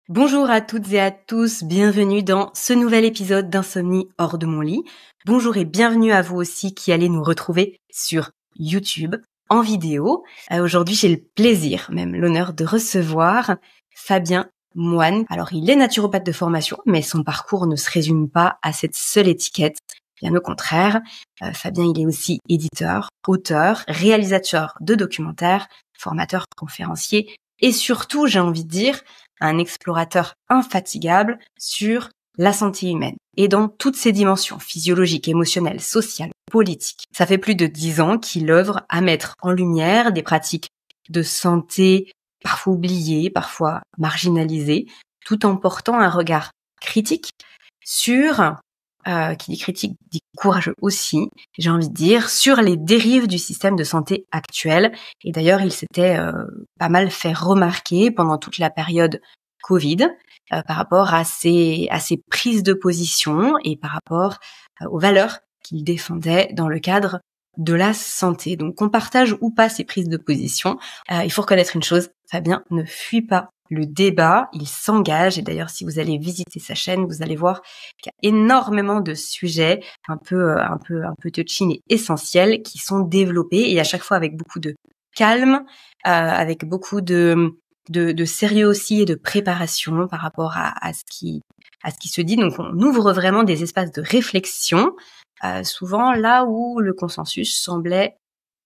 Bonjour à toutes et à tous, bienvenue dans ce nouvel épisode d'Insomnie hors de mon lit. Bonjour et bienvenue à vous aussi qui allez nous retrouver sur YouTube en vidéo. Aujourd'hui, j'ai le plaisir, même l'honneur de recevoir Fabien Moine. Alors, il est naturopathe de formation, mais son parcours ne se résume pas à cette seule étiquette. Bien au contraire, Fabien, il est aussi éditeur, auteur, réalisateur de documentaires, formateur, conférencier et surtout, j'ai envie de dire, un explorateur infatigable sur la santé humaine et dans toutes ses dimensions physiologiques, émotionnelles, sociales, politiques. Ça fait plus de 10 ans qu'il œuvre à mettre en lumière des pratiques de santé parfois oubliées, parfois marginalisées, tout en portant un regard critique sur, qui dit critique dit courageux aussi, j'ai envie de dire, sur les dérives du système de santé actuel. Et d'ailleurs, il s'était pas mal fait remarquer pendant toute la période Covid par rapport à ses prises de position et par rapport aux valeurs qu'il défendait dans le cadre de la santé. Donc, qu'on partage ou pas ses prises de position, il faut reconnaître une chose, Fabien ne fuit pas le débat, il s'engage. Et d'ailleurs, si vous allez visiter sa chaîne, vous allez voir qu'il y a énormément de sujets un peu touchy et essentiels qui sont développés et à chaque fois avec beaucoup de calme, avec beaucoup de sérieux aussi et de préparation par rapport à ce qui se dit. Donc, on ouvre vraiment des espaces de réflexion, souvent là où le consensus semblait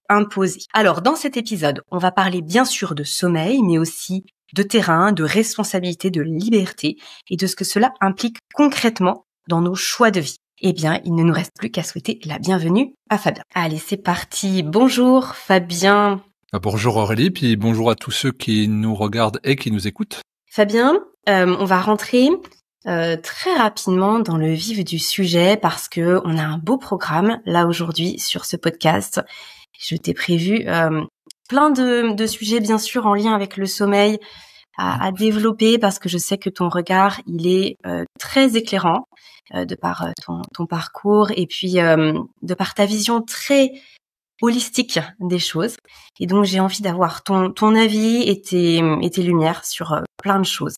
imposé. Alors, dans cet épisode, on va parler bien sûr de sommeil, mais aussi de terrain, de responsabilité, de liberté et de ce que cela implique concrètement dans nos choix de vie. Eh bien, il ne nous reste plus qu'à souhaiter la bienvenue à Fabien. Allez, c'est parti. Bonjour Fabien. Bonjour Aurélie, puis bonjour à tous ceux qui nous regardent et qui nous écoutent. Fabien, on va rentrer très rapidement dans le vif du sujet parce que on a un beau programme là aujourd'hui sur ce podcast. Je t'ai prévu plein de sujets bien sûr en lien avec le sommeil à développer parce que je sais que ton regard il est très éclairant de par ton parcours et puis de par ta vision très holistique des choses. Et donc, j'ai envie d'avoir ton avis et tes lumières sur plein de choses.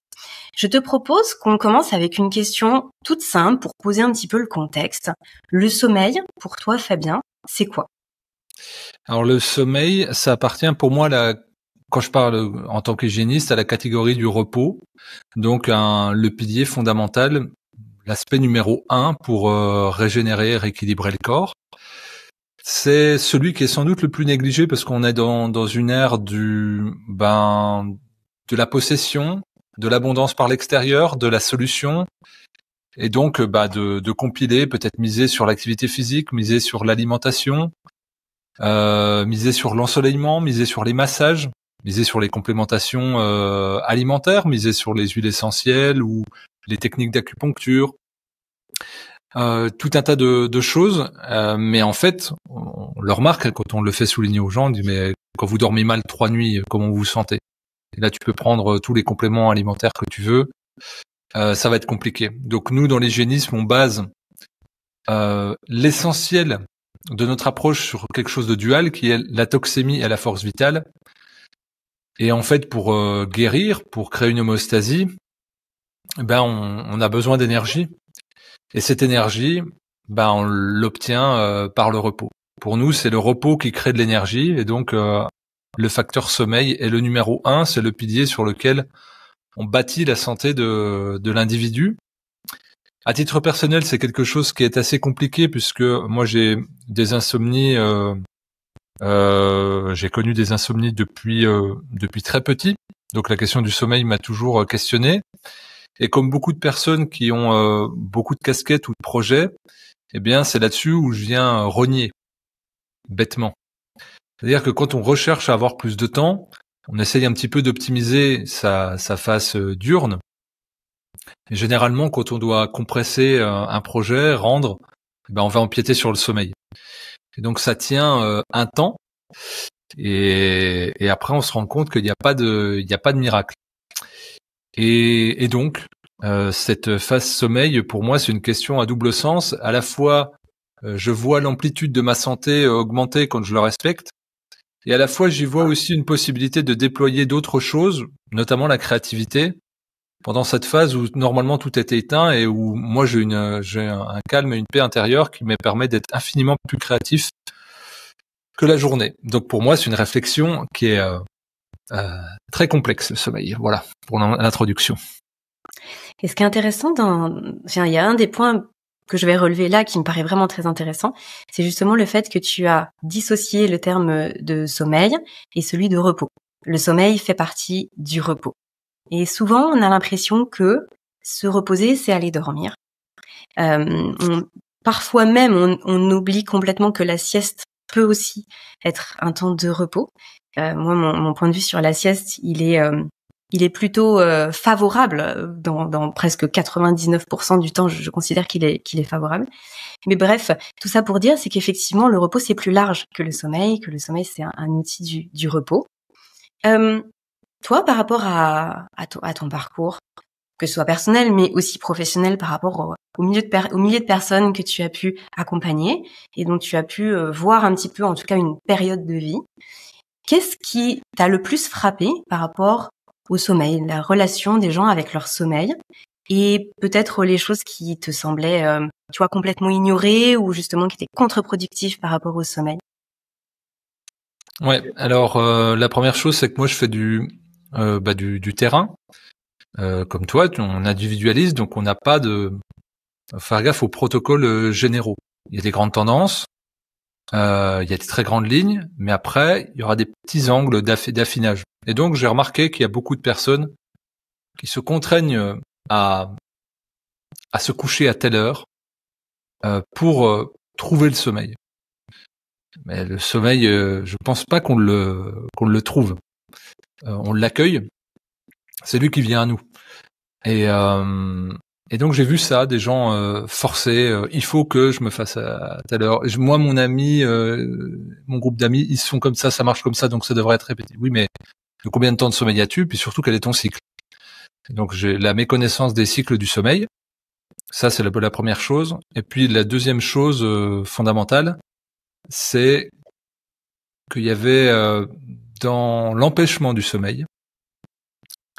Je te propose qu'on commence avec une question toute simple pour poser un petit peu le contexte. Le sommeil, pour toi, Fabien, c'est quoi? Alors, le sommeil, ça appartient pour moi, quand je parle en tant qu'hygiéniste, à la catégorie du repos. Donc, le pilier fondamental, l'aspect numéro 1 pour régénérer, rééquilibrer le corps. C'est celui qui est sans doute le plus négligé parce qu'on est dans une ère de la possession, de l'abondance par l'extérieur, de la solution, et donc de compiler, peut-être miser sur l'activité physique, miser sur l'alimentation, miser sur l'ensoleillement, miser sur les massages, miser sur les complémentations alimentaires, miser sur les huiles essentielles ou les techniques d'acupuncture. Tout un tas de choses, mais en fait, on le remarque quand on le fait souligner aux gens, on dit mais quand vous dormez mal 3 nuits, comment vous vous sentez? Et là, tu peux prendre tous les compléments alimentaires que tu veux, ça va être compliqué. Donc nous, dans l'hygiénisme, on base l'essentiel de notre approche sur quelque chose de dual, qui est la toxémie et la force vitale. Et en fait, pour guérir, pour créer une homéostasie, on a besoin d'énergie. Et cette énergie, on l'obtient par le repos. Pour nous, c'est le repos qui crée de l'énergie, et donc le facteur sommeil est le numéro 1, c'est le pilier sur lequel on bâtit la santé de l'individu. À titre personnel, c'est quelque chose qui est assez compliqué puisque moi j'ai des insomnies, j'ai connu des insomnies depuis très petit, donc la question du sommeil m'a toujours questionné. Et comme beaucoup de personnes qui ont beaucoup de casquettes ou de projets, eh bien c'est là-dessus où je viens rogner bêtement. C'est-à-dire que quand on recherche à avoir plus de temps, on essaye un petit peu d'optimiser sa phase diurne. Et généralement, quand on doit compresser un projet, rendre, on va empiéter sur le sommeil. Et donc ça tient un temps. Et après, on se rend compte qu'il n'y a pas de miracle. Et donc, cette phase sommeil, pour moi, c'est une question à double sens. À la fois, je vois l'amplitude de ma santé augmenter quand je le respecte, et à la fois, j'y vois aussi une possibilité de déployer d'autres choses, notamment la créativité, pendant cette phase où normalement tout était éteint et où moi j'ai un calme et une paix intérieure qui me permet d'être infiniment plus créatif que la journée. Donc pour moi, c'est une réflexion qui est très complexe, le sommeil. Voilà pour l'introduction. Et ce qui est intéressant il y a un des points que je vais relever là qui me paraît vraiment très intéressant, c'est justement le fait que tu as dissocié le terme de sommeil et celui de repos. Le sommeil fait partie du repos. Et souvent, on a l'impression que se reposer, c'est aller dormir. Parfois même, on oublie complètement que la sieste peut aussi être un temps de repos. Moi, mon point de vue sur la sieste, il est plutôt favorable dans presque 99% du temps. Je considère qu'il est favorable. Mais bref, tout ça pour dire, c'est qu'effectivement, le repos, c'est plus large que le sommeil c'est un outil du repos. Toi, par rapport à ton parcours, que ce soit personnel, mais aussi professionnel par rapport au millier de personnes que tu as pu accompagner et dont tu as pu voir un petit peu, en tout cas, une période de vie. Qu'est-ce qui t'a le plus frappé par rapport au sommeil, la relation des gens avec leur sommeil et peut-être les choses qui te semblaient, complètement ignorées ou justement qui étaient contre-productives par rapport au sommeil? Ouais. Alors la première chose, c'est que moi je fais du terrain. Comme toi, on individualise, donc on n'a pas de faire gaffe aux protocoles généraux. Il y a des grandes tendances, il y a des très grandes lignes, mais après il y aura des petits angles d'affinage. Et donc j'ai remarqué qu'il y a beaucoup de personnes qui se contraignent à se coucher à telle heure pour trouver le sommeil. Mais le sommeil, je pense pas qu'on le trouve. On l'accueille. C'est lui qui vient à nous. Et donc j'ai vu ça, des gens forcés. Il faut que je me fasse à telle heure. Moi, mon ami, mon groupe d'amis, ils sont comme ça marche comme ça, donc ça devrait être répété. Oui, mais de combien de temps de sommeil as-tu? Puis surtout, quel est ton cycle? Donc j'ai la méconnaissance des cycles du sommeil. Ça, c'est la première chose. Et puis la deuxième chose fondamentale, c'est qu'il y avait dans l'empêchement du sommeil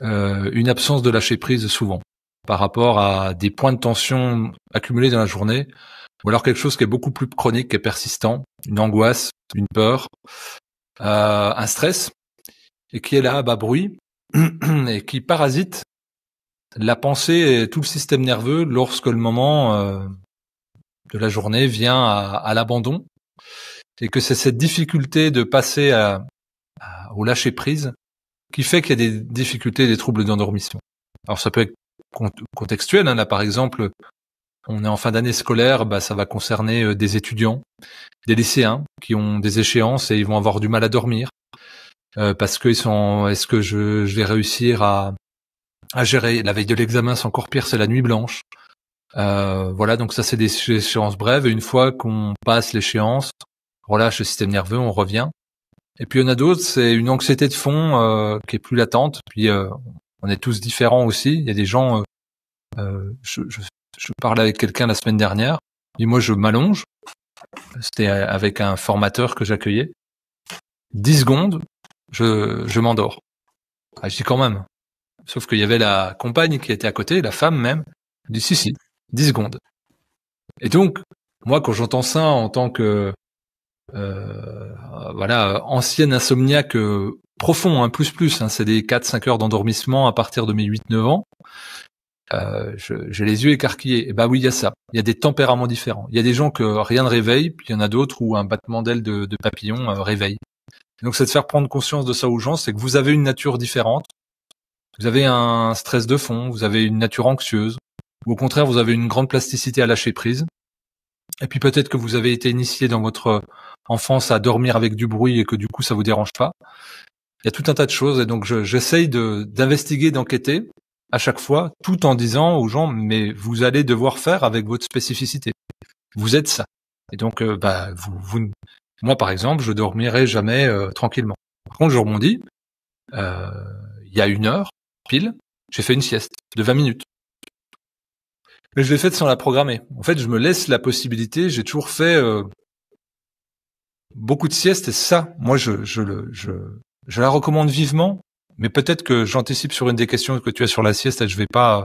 une absence de lâcher prise souvent par rapport à des points de tension accumulés dans la journée, ou alors quelque chose qui est beaucoup plus chronique et persistant, une angoisse, une peur, un stress, et qui est là à bas bruit, et qui parasite la pensée et tout le système nerveux lorsque le moment de la journée vient à l'abandon, et que c'est cette difficulté de passer au lâcher prise qui fait qu'il y a des difficultés, des troubles d'endormissement. Alors ça peut être contextuel, hein. Là par exemple, on est en fin d'année scolaire, ça va concerner des étudiants, des lycéens qui ont des échéances et ils vont avoir du mal à dormir parce que est-ce que je vais réussir à gérer la veille de l'examen? C'est encore pire, c'est la nuit blanche. Voilà, donc ça c'est des échéances brèves et une fois qu'on passe l'échéance, on relâche le système nerveux, on revient. Et puis il y en a d'autres, c'est une anxiété de fond qui est plus latente. Puis on est tous différents aussi. Il y a des gens, je parlais avec quelqu'un la semaine dernière, et moi je m'allonge. C'était avec un formateur que j'accueillais. 10 secondes, je m'endors. Ah, je dis quand même. Sauf qu'il y avait la compagne qui était à côté, la femme même. Elle dit si, 10 secondes. Et donc, moi quand j'entends ça en tant que ancienne insomniaque profond, hein, plus, hein, c'est des 4-5 heures d'endormissement à partir de mes 8-9 ans. J'ai les yeux écarquillés. Et oui, il y a ça. Il y a des tempéraments différents. Il y a des gens que rien ne réveille, puis il y en a d'autres où un battement d'aile de papillon réveille. Donc c'est de faire prendre conscience de ça aux gens, c'est que vous avez une nature différente. Vous avez un stress de fond, vous avez une nature anxieuse, ou au contraire vous avez une grande plasticité à lâcher prise. Et puis peut-être que vous avez été initié dans votre enfance à dormir avec du bruit et que du coup ça vous dérange pas. Il y a tout un tas de choses et donc j'essaye d'investiguer, d'enquêter à chaque fois, tout en disant aux gens mais vous allez devoir faire avec votre spécificité. Vous êtes ça. Et donc moi par exemple, je dormirai jamais tranquillement. Par contre, je rebondis. Il y a 1 heure pile, j'ai fait une sieste de 20 minutes. Mais je l'ai faite sans la programmer. En fait, je me laisse la possibilité. J'ai toujours fait beaucoup de siestes et ça, moi, je la recommande vivement Mais peut-être que j'anticipe sur une des questions que tu as sur la sieste et je vais pas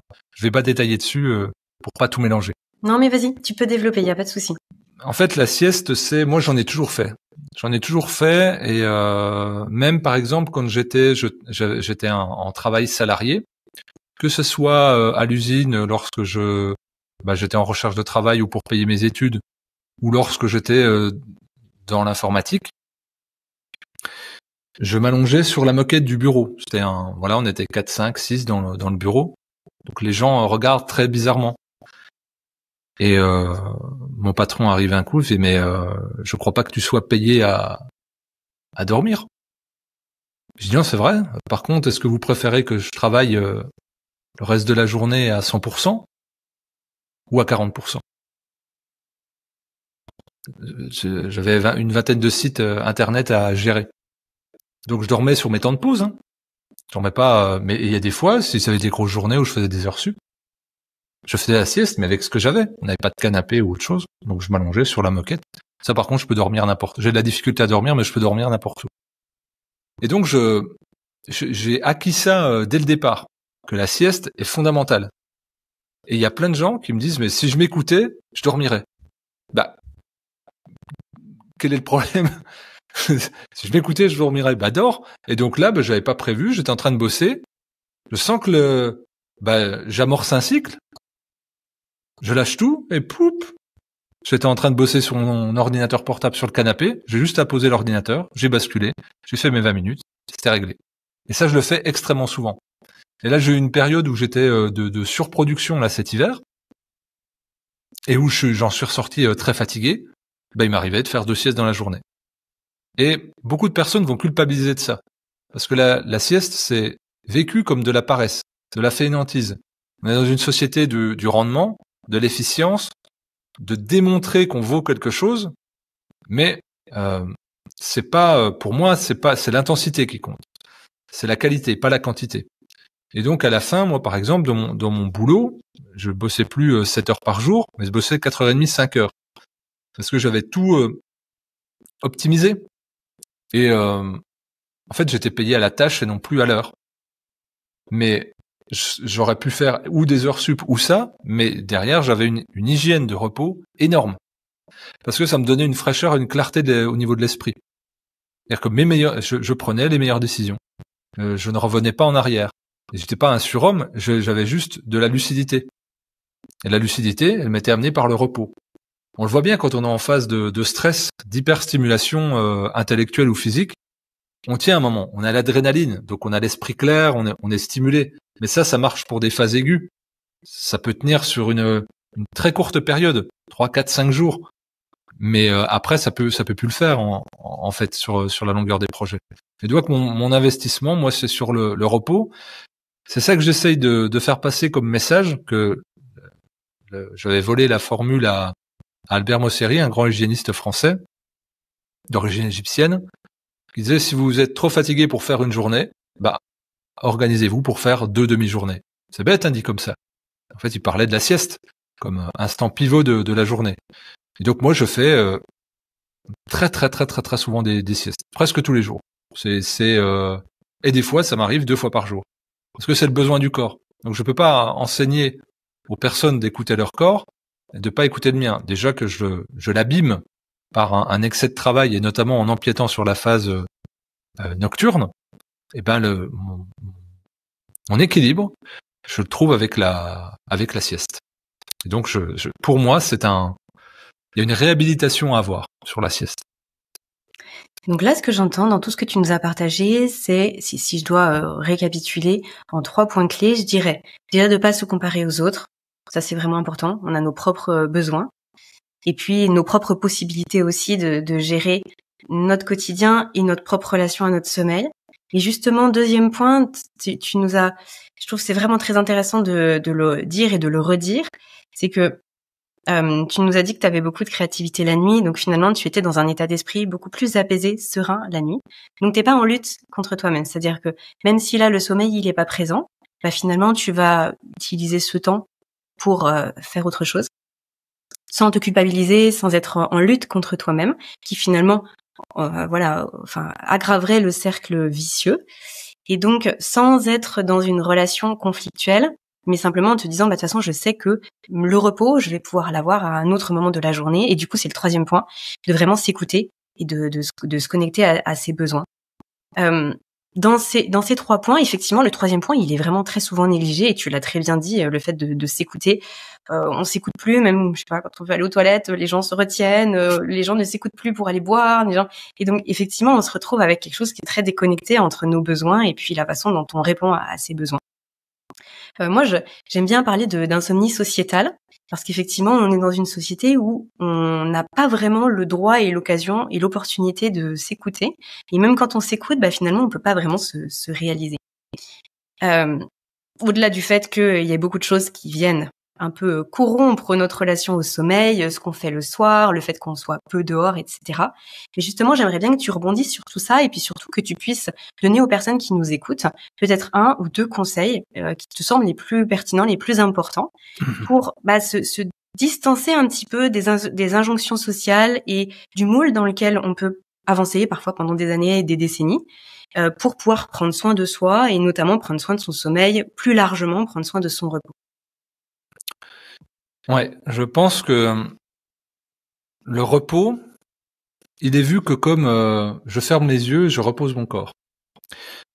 détailler dessus pour pas tout mélanger. Non, mais vas-y, tu peux développer, il y a pas de souci. En fait, la sieste, moi j'en ai toujours fait. Et même par exemple quand j'étais en travail salarié, que ce soit à l'usine lorsque j'étais en recherche de travail ou pour payer mes études, ou lorsque j'étais dans l'informatique, je m'allongeais sur la moquette du bureau. On était 4, 5, 6 dans le bureau. Donc les gens regardent très bizarrement. Et mon patron arrive un coup, il fait mais je crois pas que tu sois payé à dormir. Je dis non, c'est vrai. Par contre, est-ce que vous préférez que je travaille le reste de la journée à 100% ou à 40%? J'avais une vingtaine de sites internet à gérer. Donc je dormais sur mes temps de pause. Hein. Je dormais pas, mais il y a des fois, si ça avait des grosses journées où je faisais des heures sup, je faisais la sieste, mais avec ce que j'avais. On n'avait pas de canapé ou autre chose. Donc je m'allongeais sur la moquette. Ça, par contre, je peux dormir n'importe où. J'ai de la difficulté à dormir, mais je peux dormir n'importe où. Et donc j'ai acquis ça dès le départ, que la sieste est fondamentale. Et il y a plein de gens qui me disent, mais si je m'écoutais, je dormirais. Bah, quel est le problème? Si je m'écoutais, je dormirais. Bah, dors. Et donc là, j'avais pas prévu, j'étais en train de bosser. Je sens que j'amorce un cycle. Je lâche tout et poup. J'étais en train de bosser sur mon ordinateur portable sur le canapé. J'ai juste à poser l'ordinateur. J'ai basculé. J'ai fait mes 20 minutes. C'était réglé. Et ça, je le fais extrêmement souvent. Et là, j'ai eu une période où j'étais de surproduction là cet hiver. Et où j'en suis ressorti très fatigué. Il m'arrivait de faire 2 siestes dans la journée. Et beaucoup de personnes vont culpabiliser de ça. Parce que la sieste, c'est vécu comme de la paresse, de la fainéantise. On est dans une société du rendement, de l'efficience, de démontrer qu'on vaut quelque chose, mais c'est pas, pour moi, c'est l'intensité qui compte. C'est la qualité, pas la quantité. Et donc à la fin, moi par exemple, dans mon boulot, je bossais plus 7 heures par jour, mais je bossais 4h30, 5 heures. Parce que j'avais tout optimisé. Et en fait, j'étais payé à la tâche et non plus à l'heure. Mais j'aurais pu faire ou des heures sup ou ça, mais derrière, j'avais une hygiène de repos énorme. Parce que ça me donnait une fraîcheur et une clarté au niveau de l'esprit. C'est-à-dire que je prenais les meilleures décisions. Je ne revenais pas en arrière. Et j'étais pas un surhomme, j'avais juste de la lucidité. Et la lucidité, elle m'était amenée par le repos. On le voit bien quand on est en phase de stress, d'hyperstimulation intellectuelle ou physique. On tient un moment, on a l'adrénaline, donc on a l'esprit clair, on est stimulé. Mais ça marche pour des phases aiguës. Ça peut tenir sur une très courte période, 3, 4, 5 jours. Mais après, ça peut plus le faire en fait sur la longueur des projets. Et donc mon investissement, moi, c'est sur le repos. C'est ça que j'essaye de faire passer comme message, que j'avais volé la formule à Albert Mosseri, un grand hygiéniste français d'origine égyptienne, qui disait si vous êtes trop fatigué pour faire une journée, organisez-vous pour faire 2 demi-journées. C'est bête, hein, dit comme ça. En fait, il parlait de la sieste comme instant pivot de la journée. Et donc moi, je fais très très très très très souvent des siestes, presque tous les jours. Et des fois, ça m'arrive 2 fois par jour, parce que c'est le besoin du corps. Donc je peux pas enseigner aux personnes d'écouter leur corps et de pas écouter le mien. Déjà que je l'abîme par un excès de travail, et notamment en empiétant sur la phase nocturne. Et mon équilibre, je le trouve avec la sieste. Et donc pour moi, il y a une réhabilitation à avoir sur la sieste. Donc là, ce que j'entends dans tout ce que tu nous as partagé, c'est, si je dois récapituler en 3 points clés, je dirais déjà de pas se comparer aux autres. Ça, c'est vraiment important. On a nos propres besoins. Et puis, nos propres possibilités aussi de gérer notre quotidien et notre propre relation à notre sommeil. Et justement, deuxième point, tu nous as, je trouve que c'est vraiment très intéressant de le dire et de le redire, c'est que tu nous as dit que tu avais beaucoup de créativité la nuit, donc finalement tu étais dans un état d'esprit beaucoup plus apaisé, serein la nuit. Donc t'es pas en lutte contre toi-même, c'est-à-dire que même si là le sommeil il est pas présent, finalement tu vas utiliser ce temps pour faire autre chose, sans te culpabiliser, sans être en lutte contre toi-même, qui finalement aggraverait le cercle vicieux. Et donc, sans être dans une relation conflictuelle, mais simplement en te disant, de toute façon, je sais que le repos, je vais pouvoir l'avoir à un autre moment de la journée. Et du coup, c'est le troisième point, de vraiment s'écouter et de se connecter à ses besoins. Dans ces 3 points, effectivement, le troisième point, il est vraiment très souvent négligé et tu l'as très bien dit, le fait de s'écouter. On s'écoute plus, même, je sais pas, quand on veut aller aux toilettes, les gens se retiennent, les gens ne s'écoutent plus pour aller boire, et donc, effectivement, on se retrouve avec quelque chose qui est très déconnecté entre nos besoins et puis la façon dont on répond à ces besoins. Moi, j'aime bien parler d'insomnie sociétale parce qu'effectivement, on est dans une société où on n'a pas vraiment le droit et l'occasion et l'opportunité de s'écouter. Et même quand on s'écoute, finalement, on peut pas vraiment se réaliser. Au-delà du fait qu'il y a beaucoup de choses qui viennent un peu corrompre notre relation au sommeil, ce qu'on fait le soir, le fait qu'on soit peu dehors, etc. Mais justement, j'aimerais bien que tu rebondisses sur tout ça et puis surtout que tu puisses donner aux personnes qui nous écoutent peut-être 1 ou 2 conseils qui te semblent les plus pertinents, les plus importants pour se distancer un petit peu des injonctions sociales et du moule dans lequel on peut avancer parfois pendant des années et des décennies pour pouvoir prendre soin de soi et notamment prendre soin de son sommeil, plus largement prendre soin de son repos. Ouais, je pense que le repos, il est vu que comme je ferme les yeux, je repose mon corps.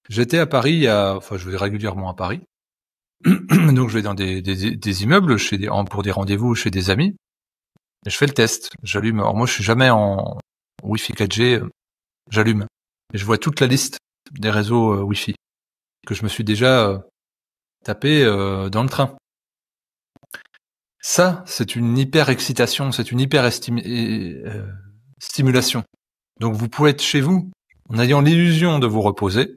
J'étais à Paris, je vais régulièrement à Paris, donc je vais dans des immeubles pour des rendez-vous chez des amis, et je fais le test. J'allume. Alors moi, je suis jamais en Wi-Fi 4G. J'allume et je vois toute la liste des réseaux Wi-Fi que je me suis déjà tapé dans le train. Ça, c'est une hyper-excitation, c'est une hyper-stimulation. Donc vous pouvez être chez vous en ayant l'illusion de vous reposer.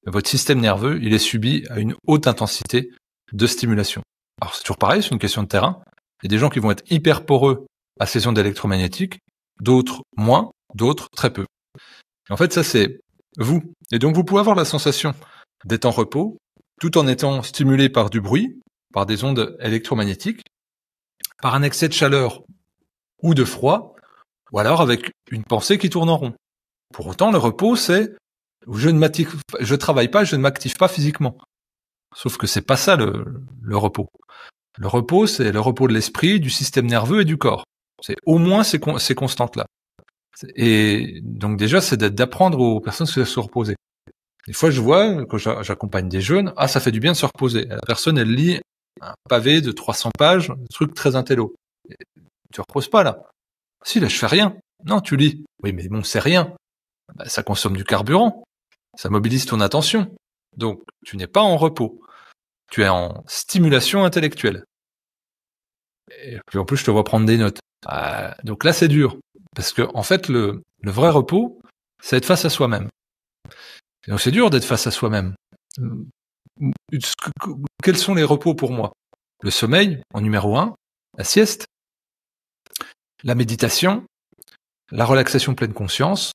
Votre système nerveux, il est subi à une haute intensité de stimulation. Alors c'est toujours pareil, c'est une question de terrain. Il y a des gens qui vont être hyper poreux à ces ondes électromagnétiques, d'autres moins, d'autres très peu. Et en fait, ça c'est vous. Et donc vous pouvez avoir la sensation d'être en repos, tout en étant stimulé par du bruit, par des ondes électromagnétiques, par un excès de chaleur ou de froid, ou alors avec une pensée qui tourne en rond. Pour autant, le repos, c'est je travaille pas, je ne m'active pas physiquement. Sauf que c'est pas ça le repos. Le repos, c'est le repos de l'esprit, du système nerveux et du corps. C'est au moins ces constantes-là. Et donc déjà, c'est d'apprendre aux personnes à se reposer. Des fois, je vois, quand j'accompagne des jeunes, ça fait du bien de se reposer. La personne, elle lit un pavé de 300 pages, un truc très intello. Et tu reposes pas là. Si, là, je fais rien. Non, tu lis. Oui, mais bon, c'est rien. Ça consomme du carburant. Ça mobilise ton attention. Donc, tu n'es pas en repos. Tu es en stimulation intellectuelle. Et puis en plus, je te vois prendre des notes. Donc là, c'est dur. Parce que, en fait, le vrai repos, c'est être face à soi-même. Et donc, c'est dur d'être face à soi-même. Quels sont les repos pour moi? Le sommeil, en numéro 1, la sieste, la méditation, la relaxation pleine conscience,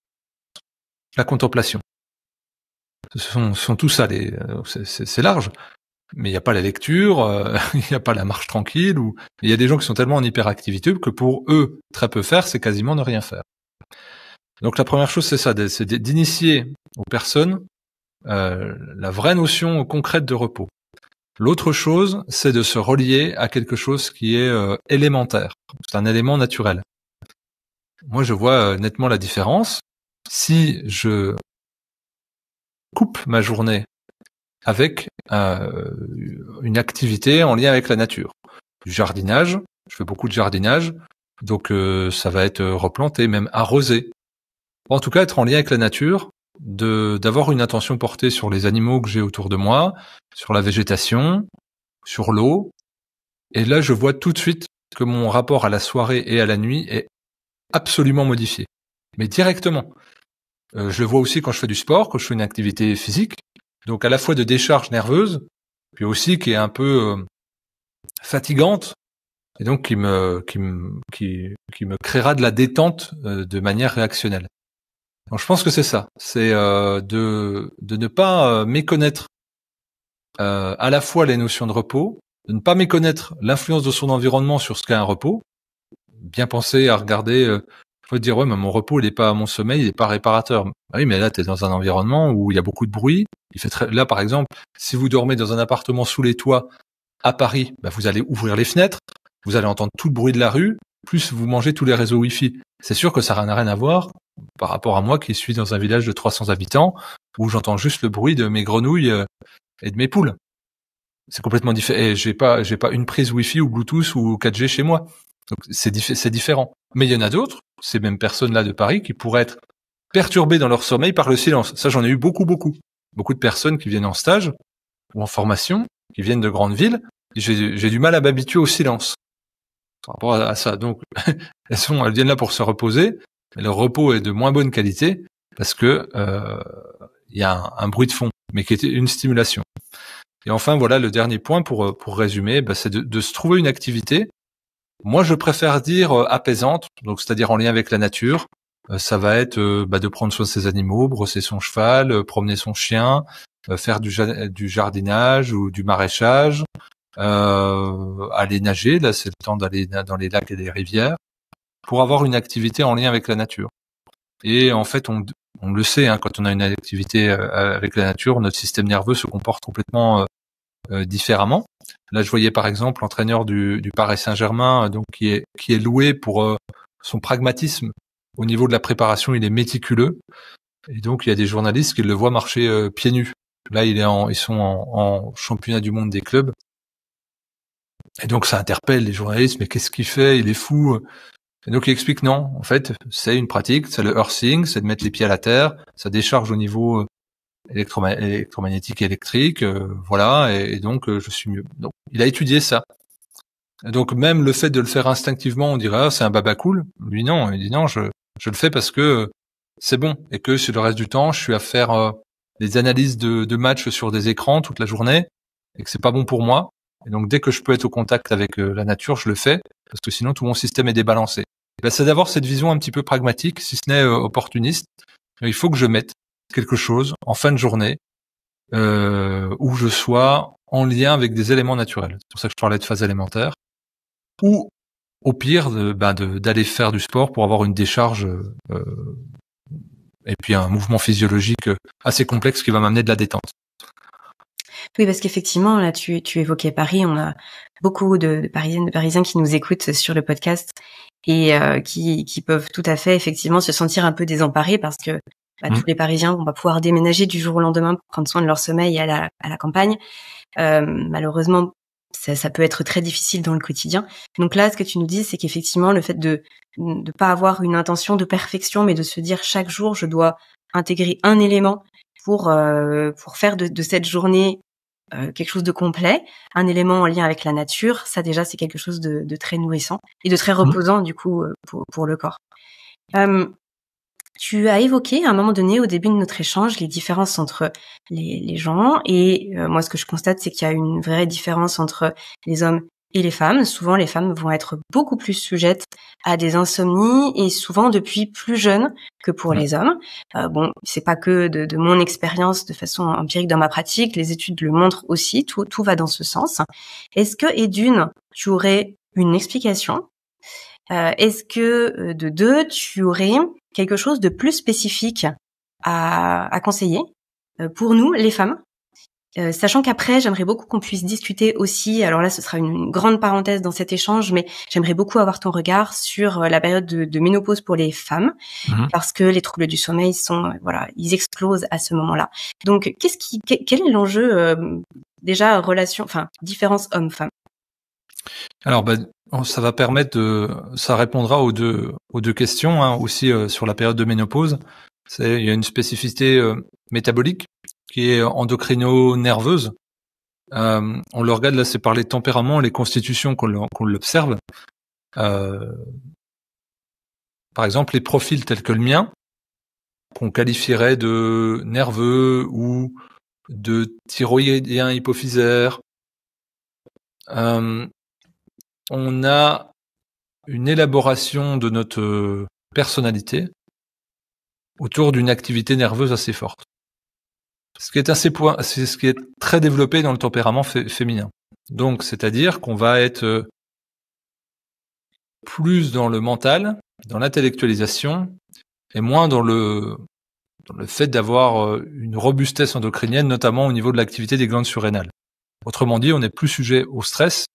la contemplation. Ce sont tout ça, c'est large. Mais il n'y a pas la lecture, il n'y a pas la marche tranquille, ou il y a des gens qui sont tellement en hyperactivité que pour eux, très peu faire, c'est quasiment ne rien faire. Donc la première chose, c'est ça, c'est d'initier aux personnes la vraie notion concrète de repos. L'autre chose, c'est de se relier à quelque chose qui est élémentaire. C'est un élément naturel. Moi, je vois nettement la différence. Si je coupe ma journée avec une activité en lien avec la nature, du jardinage, je fais beaucoup de jardinage, donc ça va être replanter, même arroser. En tout cas, être en lien avec la nature, d'avoir une attention portée sur les animaux que j'ai autour de moi, sur la végétation, sur l'eau. Et là, je vois tout de suite que mon rapport à la soirée et à la nuit est absolument modifié. Mais directement. Je le vois aussi quand je fais du sport, quand je fais une activité physique. Donc à la fois de décharge nerveuse, puis aussi qui est un peu fatigante, et donc qui me créera de la détente de manière réactionnelle. Donc je pense que c'est ça, c'est de ne pas méconnaître à la fois les notions de repos, de ne pas méconnaître l'influence de son environnement sur ce qu'est un repos, bien penser à regarder Faut te dire, ouais, mais mon repos, mon sommeil, il est pas réparateur. Bah oui, mais là, t'es dans un environnement où il y a beaucoup de bruit. Là, par exemple, si vous dormez dans un appartement sous les toits à Paris, bah, vous allez ouvrir les fenêtres, vous allez entendre tout le bruit de la rue, plus vous mangez tous les réseaux Wi-Fi. C'est sûr que ça n'a rien à voir par rapport à moi qui suis dans un village de 300 habitants où j'entends juste le bruit de mes grenouilles et de mes poules. C'est complètement différent. Et j'ai pas une prise Wi-Fi ou Bluetooth ou 4G chez moi. Donc c'est différent. Mais il y en a d'autres, ces mêmes personnes-là de Paris, qui pourraient être perturbées dans leur sommeil par le silence. Ça, j'en ai eu beaucoup. Beaucoup de personnes qui viennent en stage ou en formation, qui viennent de grandes villes. J'ai du mal à m'habituer au silence par rapport à ça. Donc, elles viennent là pour se reposer, mais leur repos est de moins bonne qualité parce que il y a un bruit de fond, mais qui était une stimulation. Et enfin, voilà, le dernier point pour résumer, c'est de se trouver une activité. Moi, je préfère dire apaisante, donc c'est-à-dire en lien avec la nature. Ça va être de prendre soin de ses animaux, brosser son cheval, promener son chien, faire du jardinage ou du maraîchage, aller nager. Là, c'est le temps d'aller dans les lacs et les rivières pour avoir une activité en lien avec la nature. Et en fait, on le sait, hein, quand on a une activité avec la nature, notre système nerveux se comporte complètement différemment. Là, je voyais par exemple l'entraîneur du Paris Saint-Germain, donc qui est loué pour son pragmatisme. Au niveau de la préparation, il est méticuleux. Et donc, il y a des journalistes qui le voient marcher pieds nus. Là, ils sont en championnat du monde des clubs. Et donc, ça interpelle les journalistes. Mais qu'est-ce qu'il fait? Il est fou. Et donc, il explique non. En fait, c'est une pratique. C'est le earthing. C'est de mettre les pieds à la terre. Ça décharge au niveau électromagnétique et électrique. Voilà. Et donc, je suis mieux. Donc, il a étudié ça. Et donc, même le fait de le faire instinctivement, on dirait, c'est un baba cool. Lui, non. Il dit non, je le fais parce que c'est bon et que sur le reste du temps, je suis à faire des analyses de matchs sur des écrans toute la journée et que c'est pas bon pour moi. Et donc dès que je peux être au contact avec la nature, je le fais parce que sinon tout mon système est débalancé. C'est d'avoir cette vision un petit peu pragmatique, si ce n'est opportuniste. Il faut que je mette quelque chose en fin de journée où je sois en lien avec des éléments naturels. C'est pour ça que je parlais de phase élémentaire. Ou au pire, d'aller faire du sport pour avoir une décharge et puis un mouvement physiologique assez complexe qui va m'amener de la détente. Oui, parce qu'effectivement, là, tu évoquais Paris. On a beaucoup de Parisiennes, de Parisiens qui nous écoutent sur le podcast et qui peuvent tout à fait, effectivement, se sentir un peu désemparés parce que tous les Parisiens vont pas pouvoir déménager du jour au lendemain pour prendre soin de leur sommeil à la campagne. Malheureusement, ça peut être très difficile dans le quotidien. Donc là, ce que tu nous dis, c'est qu'effectivement, le fait de pas avoir une intention de perfection, mais de se dire chaque jour, je dois intégrer un élément pour faire de cette journée quelque chose de complet, un élément en lien avec la nature, ça déjà c'est quelque chose de très nourrissant et de très reposant du coup pour le corps. Tu as évoqué à un moment donné au début de notre échange les différences entre les gens et moi ce que je constate c'est qu'il y a une vraie différence entre les hommes et les femmes. Souvent les femmes vont être beaucoup plus sujettes à des insomnies et souvent depuis plus jeune que pour les hommes. Bon, c'est pas que de mon expérience de façon empirique dans ma pratique, les études le montrent aussi, tout va dans ce sens. Est-ce que, et d'une, tu aurais une explication? Est-ce que, de deux, tu aurais quelque chose de plus spécifique à conseiller pour nous, les femmes? Sachant qu'après, j'aimerais beaucoup qu'on puisse discuter aussi, alors là ce sera une grande parenthèse dans cet échange, mais j'aimerais beaucoup avoir ton regard sur la période de ménopause pour les femmes, parce que les troubles du sommeil ils explosent à ce moment-là. Donc quel est l'enjeu déjà différence homme-femme? Alors ça va ça répondra aux deux questions hein, aussi sur la période de ménopause. Il y a une spécificité métabolique qui est endocrino-nerveuse. On le regarde là, c'est par les tempéraments, les constitutions qu'on l'observe. Par exemple, les profils tels que le mien, qu'on qualifierait de nerveux ou de thyroïdien hypophysaire, on a une élaboration de notre personnalité autour d'une activité nerveuse assez forte. C'est ce qui est très développé dans le tempérament féminin. Donc, c'est-à-dire qu'on va être plus dans le mental dans l'intellectualisation et moins dans le fait d'avoir une robustesse endocrinienne, notamment au niveau de l'activité des glandes surrénales. Autrement dit, on est plus sujet au stress,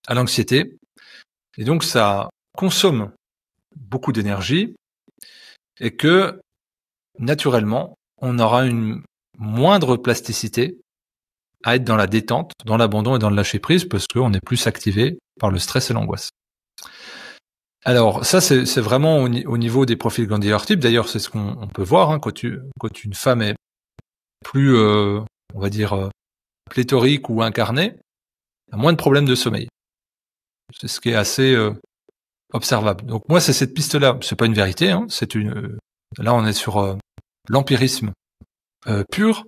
à l'anxiété, et donc ça consomme beaucoup d'énergie, et que, naturellement, on aura une moindre plasticité à être dans la détente, dans l'abandon et dans le lâcher-prise, parce qu'on est plus activé par le stress et l'angoisse. Alors ça, c'est vraiment au niveau des profils glandulaires types. D'ailleurs, c'est ce qu'on peut voir hein, quand une femme est plus, on va dire, pléthorique ou incarnée, a moins de problèmes de sommeil. C'est ce qui est assez observable. Donc moi, c'est cette piste-là. C'est pas une vérité. Hein, là, on est sur l'empirisme pur.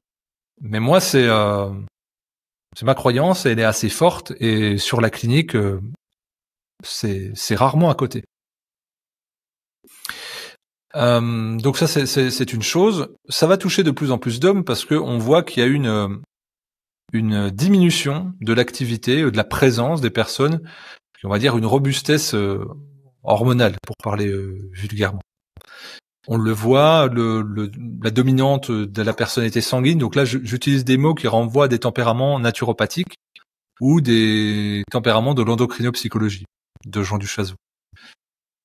Mais moi, c'est ma croyance. Elle est assez forte et sur la clinique, c'est rarement à côté. Donc ça, c'est une chose. Ça va toucher de plus en plus d'hommes parce que on voit qu'il y a une diminution de l'activité, de la présence des personnes, on va dire une robustesse hormonale, pour parler vulgairement. On le voit, la dominante de la personnalité sanguine. Donc là, j'utilise des mots qui renvoient à des tempéraments naturopathiques ou des tempéraments de l'endocrinopsychologie de Jean Duchazot.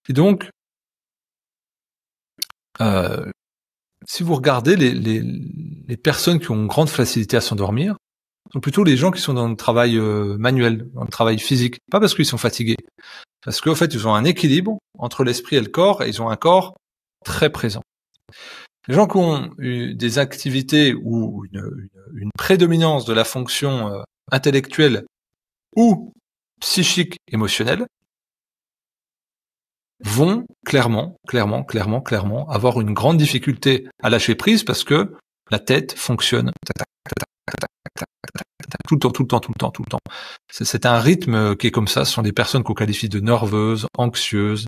Et donc, si vous regardez les personnes qui ont une grande facilité à s'endormir, sont plutôt les gens qui sont dans le travail manuel, dans le travail physique. Pas parce qu'ils sont fatigués, parce qu'en fait, ils ont un équilibre entre l'esprit et le corps, et ils ont un corps très présent. Les gens qui ont eu des activités ou une prédominance de la fonction intellectuelle ou psychique, émotionnelle, vont clairement avoir une grande difficulté à lâcher prise parce que la tête fonctionne tout le temps. C'est un rythme qui est comme ça. Ce sont des personnes qu'on qualifie de nerveuses, anxieuses,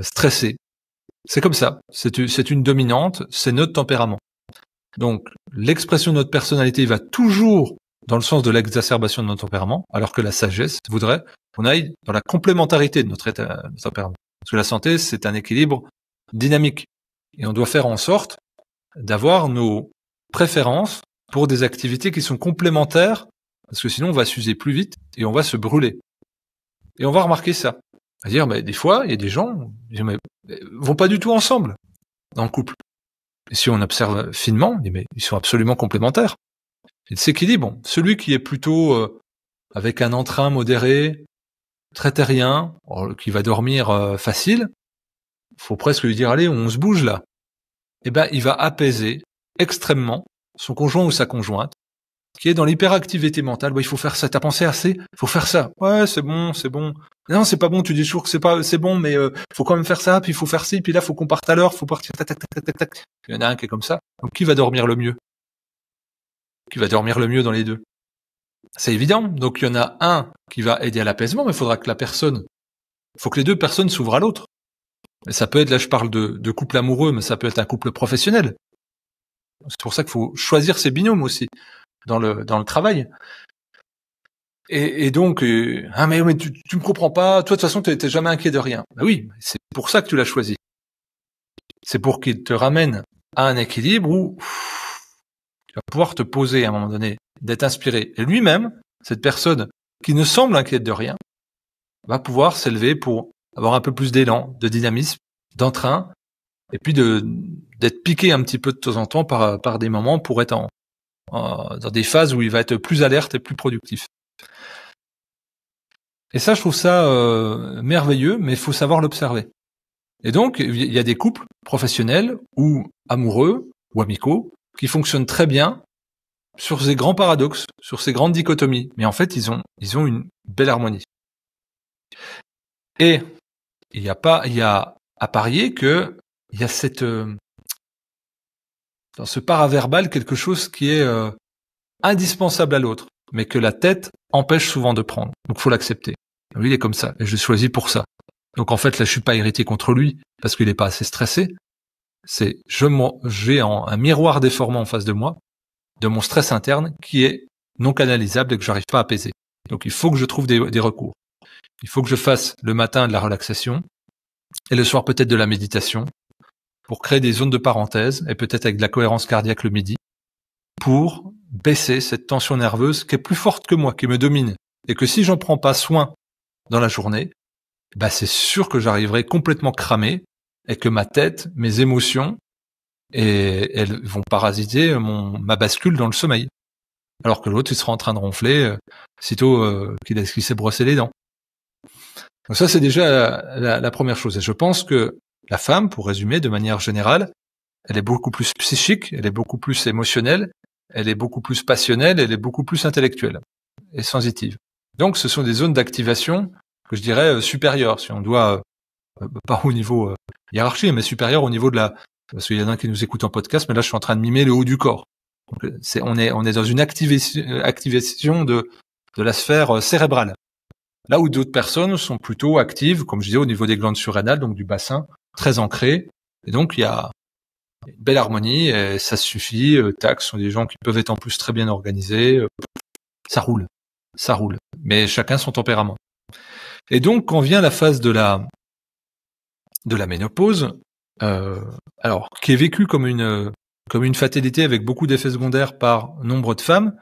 stressées. C'est comme ça. C'est une dominante. C'est notre tempérament. Donc, l'expression de notre personnalité va toujours dans le sens de l'exacerbation de notre tempérament, alors que la sagesse voudrait qu'on aille dans la complémentarité de notre tempérament. Parce que la santé, c'est un équilibre dynamique. Et on doit faire en sorte d'avoir nos préférences pour des activités qui sont complémentaires, parce que sinon on va s'user plus vite et on va se brûler. Et on va remarquer ça. C'est-à-dire, des fois, il y a des gens qui vont pas du tout ensemble dans le couple. Et si on observe finement, ils sont absolument complémentaires. Ils s'équilibrent. Celui qui est plutôt avec un entrain modéré, très terrien, qui va dormir facile, faut presque lui dire, allez, on se bouge là. Il va apaiser extrêmement son conjoint ou sa conjointe, qui est dans l'hyperactivité mentale. Il faut faire ça. T'as pensé assez? Il faut faire ça. Ouais, c'est bon. Non, c'est pas bon. Tu dis toujours que c'est bon, mais faut quand même faire ça. Puis il faut faire ci. Puis là, faut qu'on parte à l'heure. Faut partir. Tac, tac, tac, tac, tac. Il y en a un qui est comme ça. Donc, qui va dormir le mieux? Qui va dormir le mieux dans les deux? C'est évident. Donc, il y en a un qui va aider à l'apaisement, mais il faudra que faut que les deux personnes s'ouvrent à l'autre. Et ça peut être, là, je parle de couple amoureux, mais ça peut être un couple professionnel. C'est pour ça qu'il faut choisir ses binômes aussi dans le travail. Et donc, mais tu me comprends pas. Toi, de toute façon, t'es jamais inquiet de rien. Oui, c'est pour ça que tu l'as choisi. C'est pour qu'il te ramène à un équilibre où tu vas pouvoir te poser à un moment donné, d'être inspiré. Et lui-même, cette personne qui ne semble inquiète de rien, va pouvoir s'élever pour avoir un peu plus d'élan, de dynamisme, d'entrain, et puis d'être piqué un petit peu de temps en temps par des moments pour être dans des phases où il va être plus alerte et plus productif. Et ça, je trouve ça merveilleux, mais il faut savoir l'observer. Et donc, il y a des couples professionnels ou amoureux ou amicaux qui fonctionnent très bien sur ces grands paradoxes, sur ces grandes dichotomies. Mais en fait, ils ont une belle harmonie. Et il y a à parier que il y a dans ce paraverbal quelque chose qui est indispensable à l'autre, mais que la tête empêche souvent de prendre. Donc, faut l'accepter. Lui, il est comme ça, et je l'ai choisi pour ça. Donc, en fait, là, je suis pas irrité contre lui parce qu'il est pas assez stressé. J'ai un miroir déformant en face de moi, de mon stress interne, qui est non canalisable et que j'arrive pas à apaiser. Donc, il faut que je trouve des recours. Il faut que je fasse le matin de la relaxation, Et le soir, peut-être de la méditation pour créer des zones de parenthèse et peut-être avec de la cohérence cardiaque le midi pour baisser cette tension nerveuse qui est plus forte que moi, qui me domine. Et que si j'en prends pas soin dans la journée, bah c'est sûr que j'arriverai complètement cramé et que ma tête, mes émotions, elles vont parasiter ma bascule dans le sommeil. Alors que l'autre, il sera en train de ronfler sitôt qu'il s'est brossé les dents. Donc ça, c'est déjà la première chose. Et je pense que la femme, pour résumer de manière générale, elle est beaucoup plus psychique, elle est beaucoup plus émotionnelle, elle est beaucoup plus passionnelle, elle est beaucoup plus intellectuelle et sensitive. Donc ce sont des zones d'activation que je dirais supérieures, si on doit, pas au niveau hiérarchie, mais supérieures au niveau de parce qu'il y en a qui nous écoutent en podcast, mais là je suis en train de mimer le haut du corps. Donc, on est dans une activation de la sphère cérébrale. Là où d'autres personnes sont plutôt actives, comme je disais, au niveau des glandes surrénales, donc du bassin, très ancré. Et donc il y a une belle harmonie, et ça suffit. Tac, ce sont des gens qui peuvent être en plus très bien organisés. Ça roule. Mais chacun son tempérament. Et donc quand vient la phase de la ménopause, alors qui est vécue comme une fatalité avec beaucoup d'effets secondaires par nombre de femmes,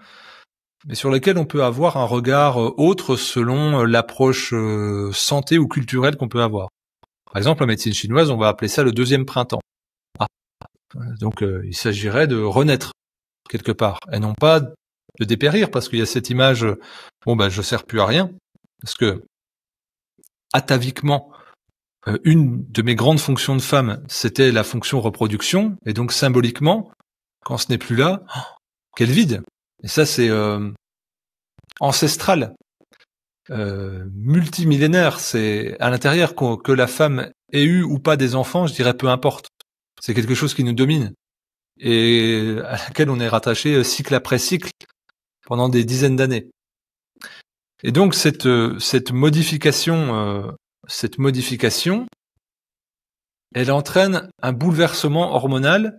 mais sur lesquels on peut avoir un regard autre selon l'approche santé ou culturelle qu'on peut avoir. Par exemple, en médecine chinoise, on va appeler ça le deuxième printemps. Donc il s'agirait de renaître quelque part, et non pas de dépérir, parce qu'il y a cette image, je sers plus à rien, parce que ataviquement, une de mes grandes fonctions de femme, c'était la fonction reproduction, et donc symboliquement, quand ce n'est plus là, quel vide. Et ça, c'est ancestral, multimillénaire. C'est à l'intérieur que la femme ait eu ou pas des enfants, je dirais peu importe. C'est quelque chose qui nous domine et à laquelle on est rattaché cycle après cycle pendant des dizaines d'années. Et donc cette modification, elle entraîne un bouleversement hormonal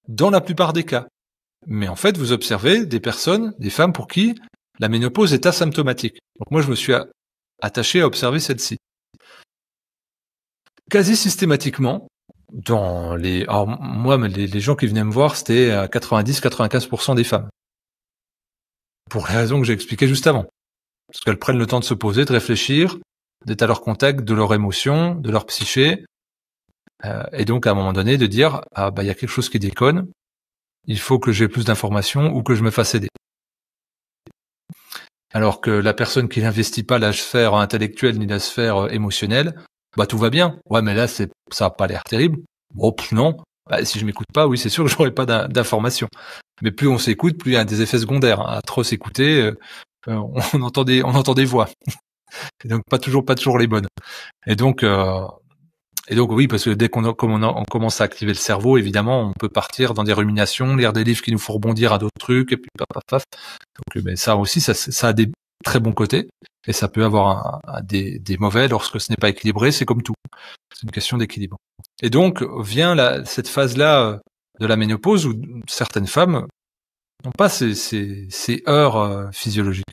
dans la plupart des cas. Mais en fait, vous observez des femmes pour qui la ménopause est asymptomatique. Donc moi, je me suis attaché à observer celle-ci. Quasi systématiquement, les gens qui venaient me voir, c'était à 90-95% des femmes. Pour les raisons que j'ai expliquées juste avant. Parce qu'elles prennent le temps de se poser, de réfléchir, d'être à leur contact de leurs émotions, de leur psyché, et donc à un moment donné de dire il y a quelque chose qui déconne, il faut que j'ai plus d'informations ou que je me fasse aider. Alors que la personne qui n'investit pas la sphère intellectuelle ni la sphère émotionnelle, tout va bien. Ouais, mais là ça a pas l'air terrible. Non. Si je m'écoute pas, oui, c'est sûr que j'aurai pas d'informations. Mais plus on s'écoute, plus il y a des effets secondaires. À trop s'écouter, on entend des voix. Et donc pas toujours les bonnes. Et donc oui, parce que dès qu'on commence à activer le cerveau, évidemment, on peut partir dans des ruminations, lire des livres qui nous font rebondir à d'autres trucs, et puis paf. Donc ça aussi, ça a des très bons côtés, et ça peut avoir des mauvais lorsque ce n'est pas équilibré. C'est comme tout, c'est une question d'équilibre. Et donc vient cette phase-là de la ménopause où certaines femmes n'ont pas ces heures physiologiques.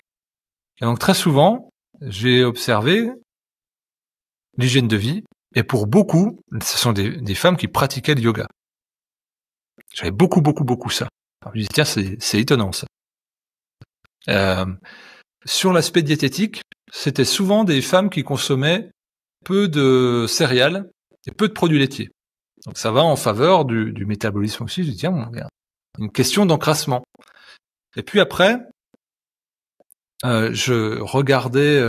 Et donc très souvent, j'ai observé l'hygiène de vie. Et pour beaucoup, ce sont des femmes qui pratiquaient le yoga. J'avais beaucoup ça. Alors, je me dis, tiens, c'est étonnant ça. Sur l'aspect diététique, c'était souvent des femmes qui consommaient peu de céréales et peu de produits laitiers. Donc ça va en faveur du métabolisme aussi. Je dis, tiens, il y a une question d'encrassement. Et puis après, je regardais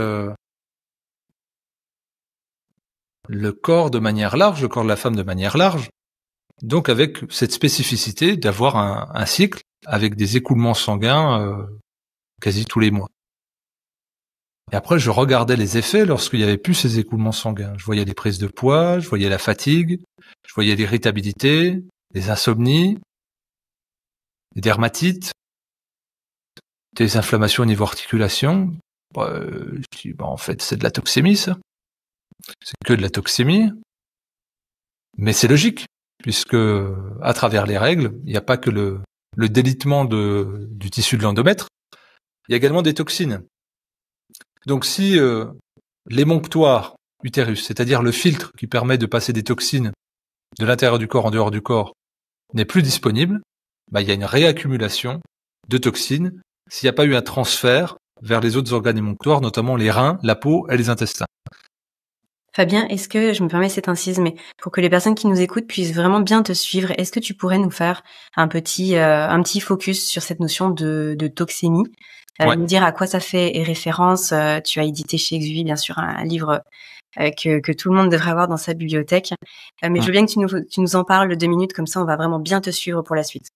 le corps de manière large, le corps de la femme de manière large, donc avec cette spécificité d'avoir un cycle avec des écoulements sanguins quasi tous les mois. Et après, je regardais les effets lorsqu'il n'y avait plus ces écoulements sanguins. Je voyais les prises de poids, je voyais la fatigue, je voyais l'irritabilité, les insomnies, les dermatites, des inflammations au niveau articulation. Je dis, en fait, c'est de la toxémie, ça. C'est que de la toxémie. Mais c'est logique, puisque à travers les règles, il n'y a pas que le délitement du tissu de l'endomètre, il y a également des toxines. Donc si l'émonctoire utérus, c'est-à-dire le filtre qui permet de passer des toxines de l'intérieur du corps en dehors du corps, n'est plus disponible, il y a une réaccumulation de toxines s'il n'y a pas eu un transfert vers les autres organes émonctoires, notamment les reins, la peau et les intestins. Fabien, est-ce que, je me permets cette incise, mais pour que les personnes qui nous écoutent puissent vraiment bien te suivre, est-ce que tu pourrais nous faire un petit focus sur cette notion de toxémie, nous dire à quoi ça fait référence. Tu as édité chez Exuvie, bien sûr, un livre que tout le monde devrait avoir dans sa bibliothèque. Mais je veux bien que tu nous en parles 2 minutes, comme ça on va vraiment bien te suivre pour la suite.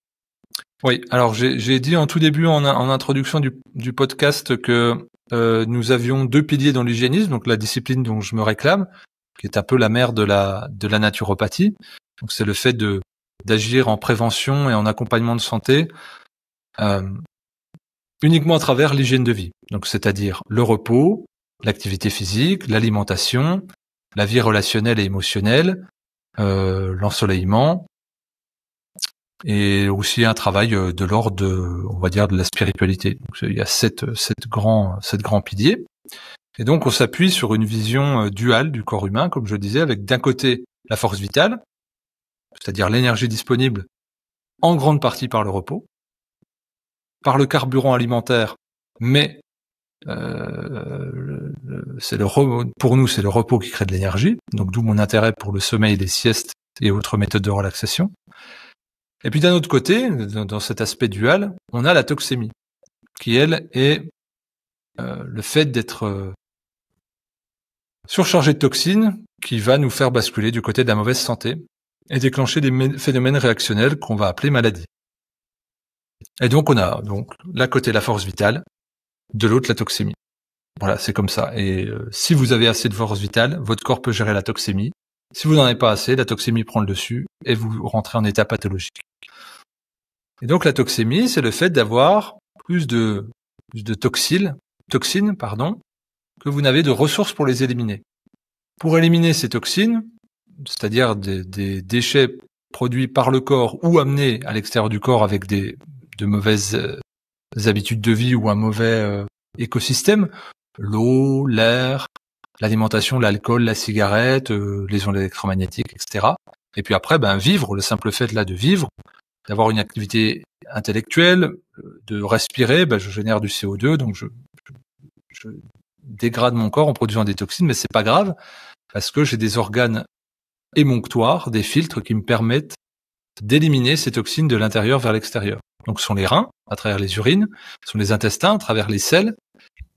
Oui, alors j'ai dit en tout début en introduction du podcast que nous avions 2 piliers dans l'hygiénisme, donc la discipline dont je me réclame, qui est un peu la mère de la naturopathie. Donc c'est le fait d'agir en prévention et en accompagnement de santé uniquement à travers l'hygiène de vie. Donc c'est-à-dire le repos, l'activité physique, l'alimentation, la vie relationnelle et émotionnelle, l'ensoleillement, et aussi un travail de l'ordre on va dire, de la spiritualité. Donc, il y a sept grands piliers. Et donc, on s'appuie sur une vision duale du corps humain, comme je le disais, avec d'un côté la force vitale, c'est-à-dire l'énergie disponible en grande partie par le repos, par le carburant alimentaire, mais pour nous, c'est le repos qui crée de l'énergie, donc d'où mon intérêt pour le sommeil, les siestes et autres méthodes de relaxation. Et puis d'un autre côté, dans cet aspect dual, on a la toxémie, qui elle est le fait d'être surchargé de toxines, qui va nous faire basculer du côté de la mauvaise santé et déclencher des phénomènes réactionnels qu'on va appeler maladies. Et donc on a d'un côté la force vitale, de l'autre la toxémie. Voilà, c'est comme ça. Et si vous avez assez de force vitale, votre corps peut gérer la toxémie. Si vous n'en avez pas assez, la toxémie prend le dessus et vous rentrez en état pathologique. Et donc la toxémie, c'est le fait d'avoir plus de toxines, que vous n'avez de ressources pour les éliminer. Pour éliminer ces toxines, c'est-à-dire des déchets produits par le corps ou amenés à l'extérieur du corps avec de mauvaises habitudes de vie ou un mauvais écosystème, l'eau, l'air, l'alimentation, l'alcool, la cigarette, les ondes électromagnétiques, etc. Et puis après, vivre, le simple fait là de vivre, d'avoir une activité intellectuelle, de respirer, je génère du CO2, donc je dégrade mon corps en produisant des toxines, mais c'est pas grave, parce que j'ai des organes émonctoires, des filtres qui me permettent d'éliminer ces toxines de l'intérieur vers l'extérieur. Donc ce sont les reins, à travers les urines, ce sont les intestins, à travers les selles,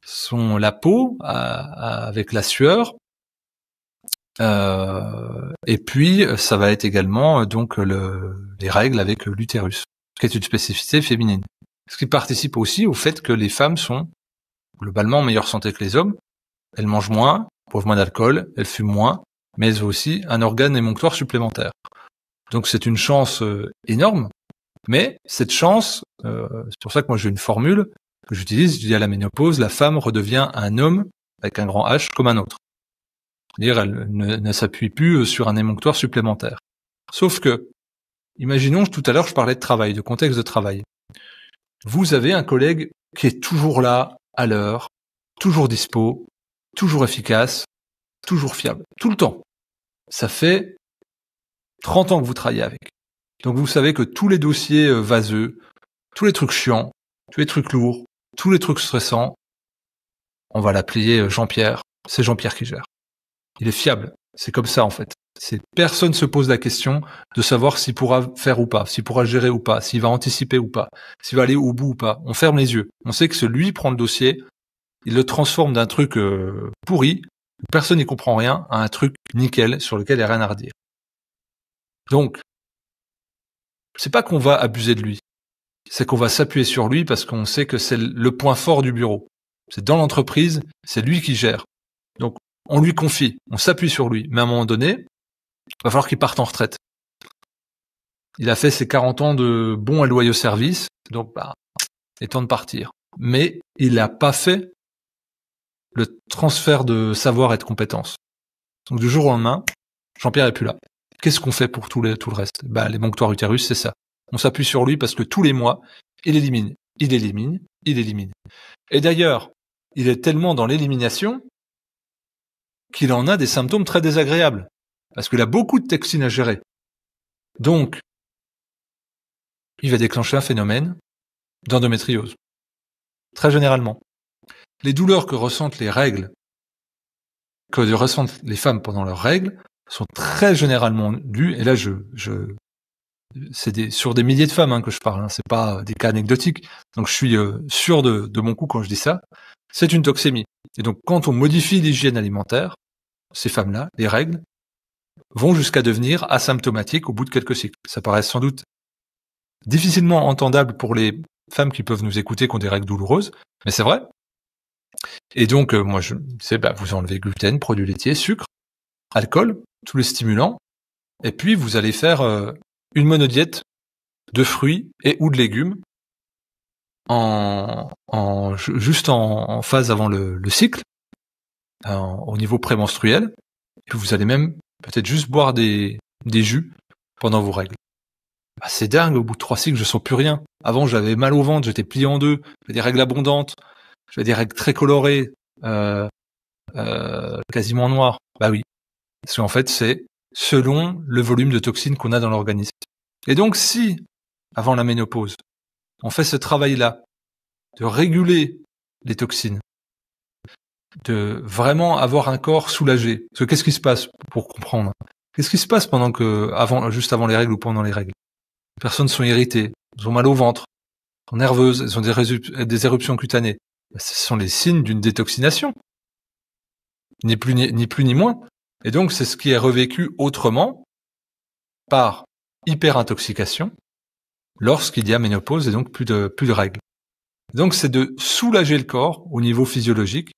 ce sont la peau, avec la sueur, et puis ça va être également les règles avec l'utérus, ce qui est une spécificité féminine. Ce qui participe aussi au fait que les femmes sont globalement en meilleure santé que les hommes. Elles mangent moins, boivent moins d'alcool, elles fument moins, mais elles ont aussi un organe émonctoire supplémentaire. Donc c'est une chance énorme, mais cette chance, c'est pour ça que moi j'ai une formule que j'utilise, je dis à la ménopause, la femme redevient un homme avec un grand H comme un autre. C'est-à-dire elle ne s'appuie plus sur un émonctoire supplémentaire. Sauf que, imaginons, tout à l'heure je parlais de travail, de contexte de travail. Vous avez un collègue qui est toujours là, à l'heure, toujours dispo, toujours efficace, toujours fiable, tout le temps. Ça fait 30 ans que vous travaillez avec. Donc vous savez que tous les dossiers vaseux, tous les trucs chiants, tous les trucs lourds, tous les trucs stressants, on va l'appeler Jean-Pierre. C'est Jean-Pierre qui gère. Il est fiable. C'est comme ça en fait. Personne se pose la question de savoir s'il pourra faire ou pas, s'il pourra gérer ou pas, s'il va anticiper ou pas, s'il va aller au bout ou pas. On ferme les yeux. On sait que celui prend le dossier, il le transforme d'un truc pourri, où personne n'y comprend rien, à un truc nickel sur lequel il n'y a rien à redire. Donc, c'est pas qu'on va abuser de lui, c'est qu'on va s'appuyer sur lui parce qu'on sait que c'est le point fort du bureau. C'est dans l'entreprise, c'est lui qui gère. Donc, on lui confie, on s'appuie sur lui. Mais à un moment donné, il va falloir qu'il parte en retraite. Il a fait ses 40 ans de bons et loyaux services, donc il est temps de partir. Mais il n'a pas fait le transfert de savoir et de compétences. Donc du jour au lendemain, Jean-Pierre est plus là. Qu'est-ce qu'on fait pour tout le reste? L'émonctoire utérus, c'est ça. On s'appuie sur lui parce que tous les mois, il élimine. Et d'ailleurs, il est tellement dans l'élimination qu'il en a des symptômes très désagréables. Parce qu'il a beaucoup de toxines à gérer. Donc, il va déclencher un phénomène d'endométriose. Très généralement. Les douleurs que ressentent les les femmes pendant leurs règles, sont très généralement dues, et là c'est sur des milliers de femmes que je parle, c'est pas des cas anecdotiques, donc je suis sûr de mon coup quand je dis ça, c'est une toxémie. Et donc quand on modifie l'hygiène alimentaire, ces femmes-là, les règles, vont jusqu'à devenir asymptomatiques au bout de quelques cycles. Ça paraît sans doute difficilement entendable pour les femmes qui peuvent nous écouter qui ont des règles douloureuses, mais c'est vrai. Et donc, moi, je sais, vous enlevez gluten, produits laitiers, sucre, alcool, tous les stimulants, et puis vous allez faire une monodiète de fruits et ou de légumes juste en phase avant le cycle, au niveau prémenstruel. Et puis vous allez même peut-être juste boire des jus pendant vos règles. C'est dingue, au bout de 3 cycles, je sens plus rien. Avant, j'avais mal au ventre, j'étais plié en deux, j'avais des règles abondantes, j'avais des règles très colorées, quasiment noires. Bah oui, parce qu'en fait, c'est selon le volume de toxines qu'on a dans l'organisme. Et donc, si, avant la ménopause, on fait ce travail-là, de réguler les toxines, de vraiment avoir un corps soulagé. Parce que qu'est-ce qui se passe pour comprendre? Qu'est-ce qui se passe juste avant les règles ou pendant les règles? Les personnes sont irritées, elles ont mal au ventre, sont nerveuses, elles ont des éruptions cutanées. Ce sont les signes d'une détoxination. Ni plus ni moins. Et donc, c'est ce qui est revécu autrement par hyperintoxication lorsqu'il y a ménopause et donc plus de règles. Donc, c'est de soulager le corps au niveau physiologique,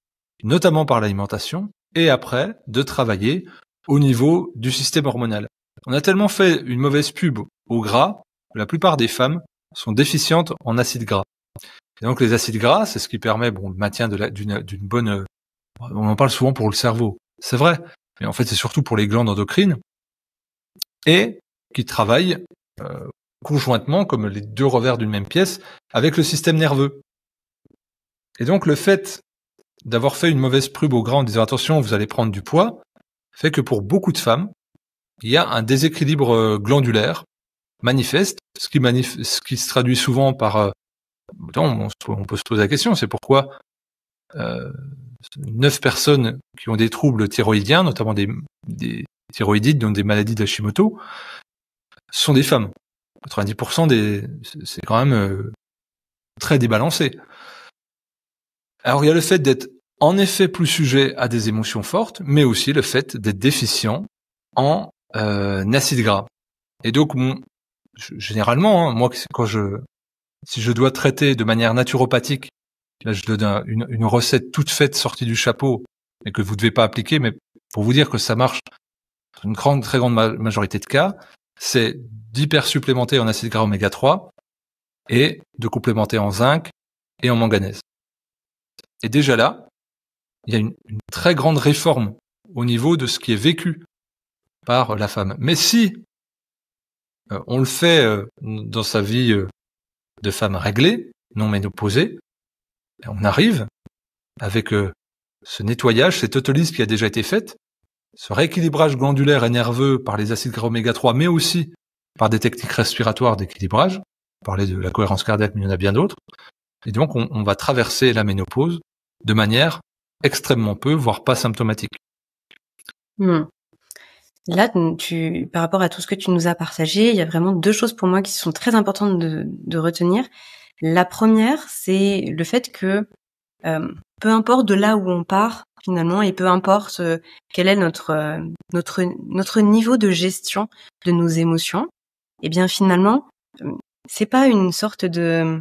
notamment par l'alimentation, et après, de travailler au niveau du système hormonal. On a tellement fait une mauvaise pub au gras que la plupart des femmes sont déficientes en acides gras. Et donc, les acides gras, c'est ce qui permet le maintien d'une bonne... On en parle souvent pour le cerveau, c'est vrai, mais en fait, c'est surtout pour les glandes endocrines, et qui travaillent conjointement, comme les deux revers d'une même pièce, avec le système nerveux. Et donc, le fait d'avoir fait une mauvaise pub au gras en disant attention, vous allez prendre du poids, fait que pour beaucoup de femmes, il y a un déséquilibre glandulaire manifeste, ce qui se traduit souvent par... on peut se poser la question, c'est pourquoi 9 personnes qui ont des troubles thyroïdiens, notamment des thyroïdites, donc des maladies d'Hashimoto, sont des femmes. 90% c'est quand même très débalancé. Alors il y a le fait d'être en effet plus sujet à des émotions fortes, mais aussi le fait d'être déficient en acides gras. Et donc généralement, moi si je dois traiter de manière naturopathique, là je donne une recette toute faite sortie du chapeau, mais que vous ne devez pas appliquer, mais pour vous dire que ça marche dans une très grande majorité de cas, c'est d'hypersupplémenter en acides gras oméga 3 et de complémenter en zinc et en manganèse. Et déjà là, il y a une très grande réforme au niveau de ce qui est vécu par la femme. Mais si on le fait dans sa vie de femme réglée, non ménopausée, on arrive avec ce nettoyage, cette autolyse qui a déjà été faite, ce rééquilibrage glandulaire et nerveux par les acides gras oméga 3, mais aussi par des techniques respiratoires d'équilibrage. On parlait de la cohérence cardiaque, mais il y en a bien d'autres. Et donc, on va traverser la ménopause de manière extrêmement peu, voire pas symptomatique. Là, par rapport à tout ce que tu nous as partagé, il y a vraiment 2 choses pour moi qui sont très importantes de retenir. La première, c'est le fait que peu importe de là où on part finalement, et peu importe quel est notre niveau de gestion de nos émotions, eh bien finalement, c'est pas une sorte de...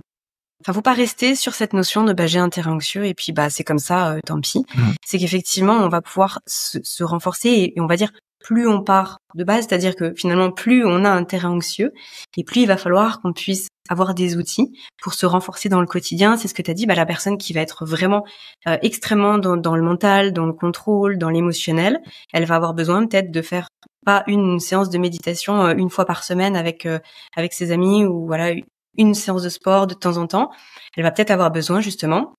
Enfin, faut pas rester sur cette notion de j'ai un terrain anxieux et puis c'est comme ça, tant pis. C'est qu'effectivement, on va pouvoir se renforcer et on va dire plus on part de base, c'est-à-dire que finalement plus on a un terrain anxieux et plus il va falloir qu'on puisse avoir des outils pour se renforcer dans le quotidien. C'est ce que tu as dit, la personne qui va être vraiment extrêmement dans le mental, dans le contrôle, dans l'émotionnel, elle va avoir besoin peut-être de faire pas une séance de méditation une fois par semaine avec ses amis ou voilà une séance de sport de temps en temps. Elle va peut-être avoir besoin justement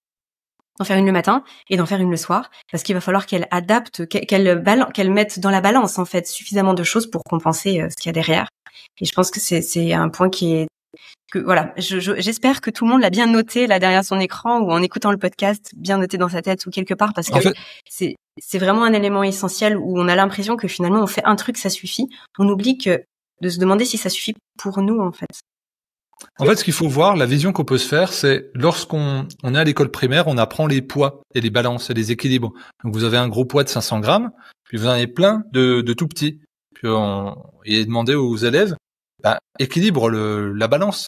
d'en faire une le matin et d'en faire une le soir, parce qu'il va falloir qu'elle adapte, qu'elle mette dans la balance en fait suffisamment de choses pour compenser ce qu'il y a derrière. Et je pense que c'est un point qui est que voilà, j'espère que tout le monde l'a bien noté là derrière son écran ou en écoutant le podcast, bien noté dans sa tête ou quelque part, parce que c'est vraiment un élément essentiel où on a l'impression que finalement on fait un truc, ça suffit. On oublie que de se demander si ça suffit pour nous en fait. En fait, ce qu'il faut voir, la vision qu'on peut se faire, c'est lorsqu'on est à l'école primaire, on apprend les poids et les balances et les équilibres. Donc vous avez un gros poids de 500 grammes, puis vous en avez plein de tout petits. Puis il est demandé aux élèves, équilibre la balance.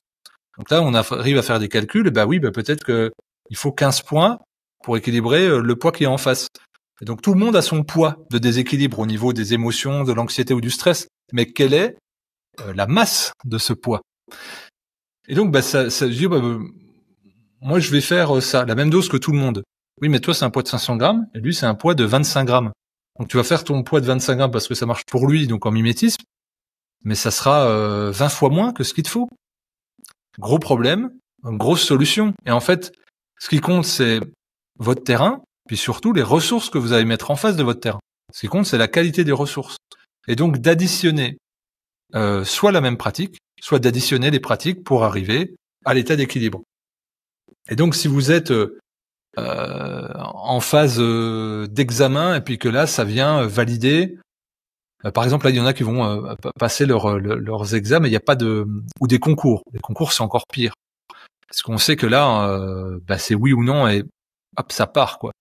Donc là, on arrive à faire des calculs, et peut-être que il faut 15 points pour équilibrer le poids qui est en face. Et donc tout le monde a son poids de déséquilibre au niveau des émotions, de l'anxiété ou du stress. Mais quelle est la masse de ce poids? Et donc je dis, moi je vais faire ça, la même dose que tout le monde. Oui, mais toi c'est un poids de 500 grammes, et lui c'est un poids de 25 grammes. Donc tu vas faire ton poids de 25 grammes parce que ça marche pour lui, donc en mimétisme, mais ça sera 20 fois moins que ce qu'il te faut. Gros problème, grosse solution. Et en fait, ce qui compte, c'est votre terrain, puis surtout les ressources que vous allez mettre en face de votre terrain. Ce qui compte, c'est la qualité des ressources. Et donc d'additionner soit la même pratique, soit d'additionner les pratiques pour arriver à l'état d'équilibre. Et donc si vous êtes en phase d'examen, et puis que là, ça vient valider... par exemple, là, il y en a qui vont passer leurs examens, il n'y a pas ou des concours. Les concours, c'est encore pire. Parce qu'on sait que là, c'est oui ou non, et hop, ça part, quoi.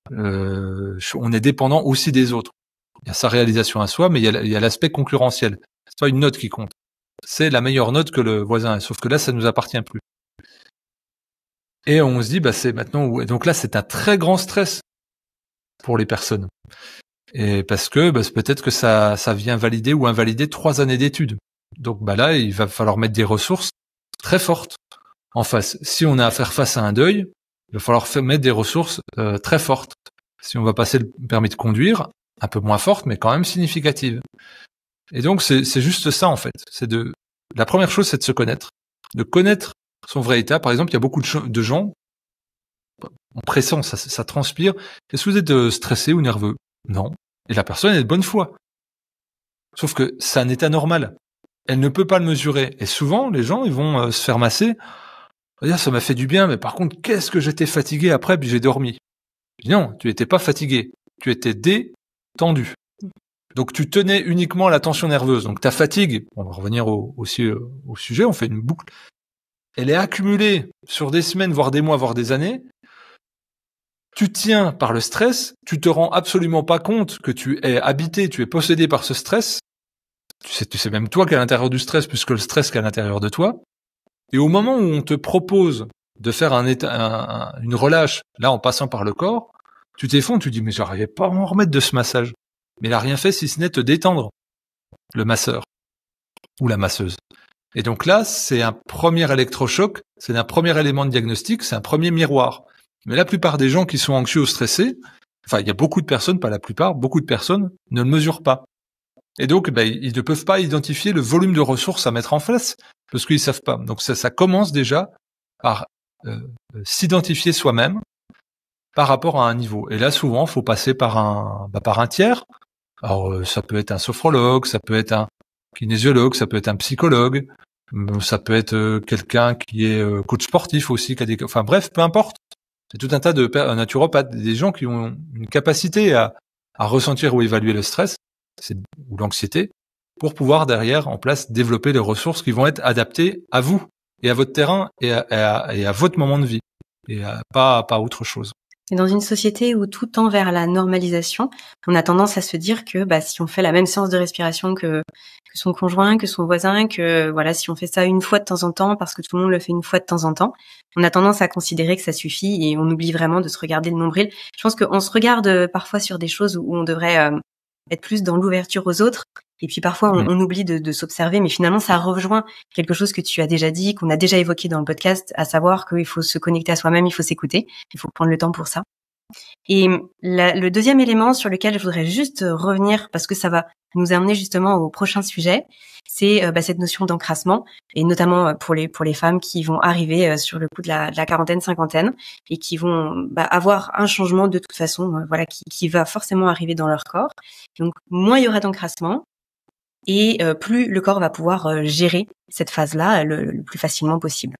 On est dépendant aussi des autres. Il y a sa réalisation à soi, mais il y a l'aspect concurrentiel. C'est pas une note qui compte. C'est la meilleure note que le voisin. Sauf que là, ça nous appartient plus. Et on se dit, c'est maintenant où. Et donc là, c'est un très grand stress pour les personnes. Et parce que peut-être que ça vient valider ou invalider 3 années d'études. Donc là, il va falloir mettre des ressources très fortes en face. Si on a à faire face à un deuil, il va falloir mettre des ressources très fortes. Si on va passer le permis de conduire, un peu moins forte, mais quand même significative. Et donc c'est juste ça en fait. La première chose, c'est de se connaître, de connaître son vrai état. Par exemple, il y a beaucoup de gens en pressant, ça transpire. Est-ce que vous êtes stressé ou nerveux? Non. Et la personne est de bonne foi. Sauf que c'est un état normal. Elle ne peut pas le mesurer. Et souvent, les gens, ils vont se faire masser. Dire, ça m'a fait du bien, mais par contre, qu'est-ce que j'étais fatigué après, puis j'ai dormi. Je dis, non, tu n'étais pas fatigué. Tu étais détendu. Donc, tu tenais uniquement la tension nerveuse. Donc, ta fatigue, on va revenir au sujet, on fait une boucle. Elle est accumulée sur des semaines, voire des mois, voire des années. Tu tiens par le stress, tu te rends absolument pas compte que tu es habité, tu es possédé par ce stress. Tu sais même toi qu'à l'intérieur du stress, plus que le stress qu'à l'intérieur de toi. Et au moment où on te propose de faire une relâche, là en passant par le corps, tu t'effondres, tu dis mais j'arrivais pas à m'en remettre de ce massage. Mais il a rien fait si ce n'est te détendre, le masseur ou la masseuse. Et donc là, c'est un premier électrochoc, c'est un premier élément de diagnostic, c'est un premier miroir. Mais la plupart des gens qui sont anxieux ou stressés, enfin il y a beaucoup de personnes, pas la plupart, beaucoup de personnes ne le mesurent pas. Et donc ils ne peuvent pas identifier le volume de ressources à mettre en face parce qu'ils savent pas. Donc ça commence déjà par s'identifier soi-même par rapport à un niveau. Et là souvent, faut passer par un tiers. Alors ça peut être un sophrologue, ça peut être un kinésiologue, ça peut être un psychologue, ça peut être quelqu'un qui est coach sportif aussi, enfin bref, peu importe. C'est tout un tas de naturopathes, des gens qui ont une capacité à ressentir ou évaluer le stress ou l'anxiété pour pouvoir derrière en place développer les ressources qui vont être adaptées à vous et à votre terrain et à votre moment de vie et pas autre chose. Et dans une société où tout tend vers la normalisation, on a tendance à se dire que si on fait la même séance de respiration que son conjoint, que son voisin, que voilà, si on fait ça une fois de temps en temps parce que tout le monde le fait une fois de temps en temps, on a tendance à considérer que ça suffit et on oublie vraiment de se regarder le nombril. Je pense qu'on se regarde parfois sur des choses où on devrait être plus dans l'ouverture aux autres. Et puis parfois, on oublie de s'observer, mais finalement, ça rejoint quelque chose que tu as déjà dit, qu'on a déjà évoqué dans le podcast, à savoir qu'il faut se connecter à soi-même, il faut s'écouter, il faut prendre le temps pour ça. Et le deuxième élément sur lequel je voudrais juste revenir, parce que ça va nous amener justement au prochain sujet. C'est cette notion d'encrassement, et notamment pour les femmes qui vont arriver sur le coup de la quarantaine, cinquantaine, et qui vont avoir un changement de toute façon, qui va forcément arriver dans leur corps. Donc moins il y aura d'encrassement, et plus le corps va pouvoir gérer cette phase-là le plus facilement possible.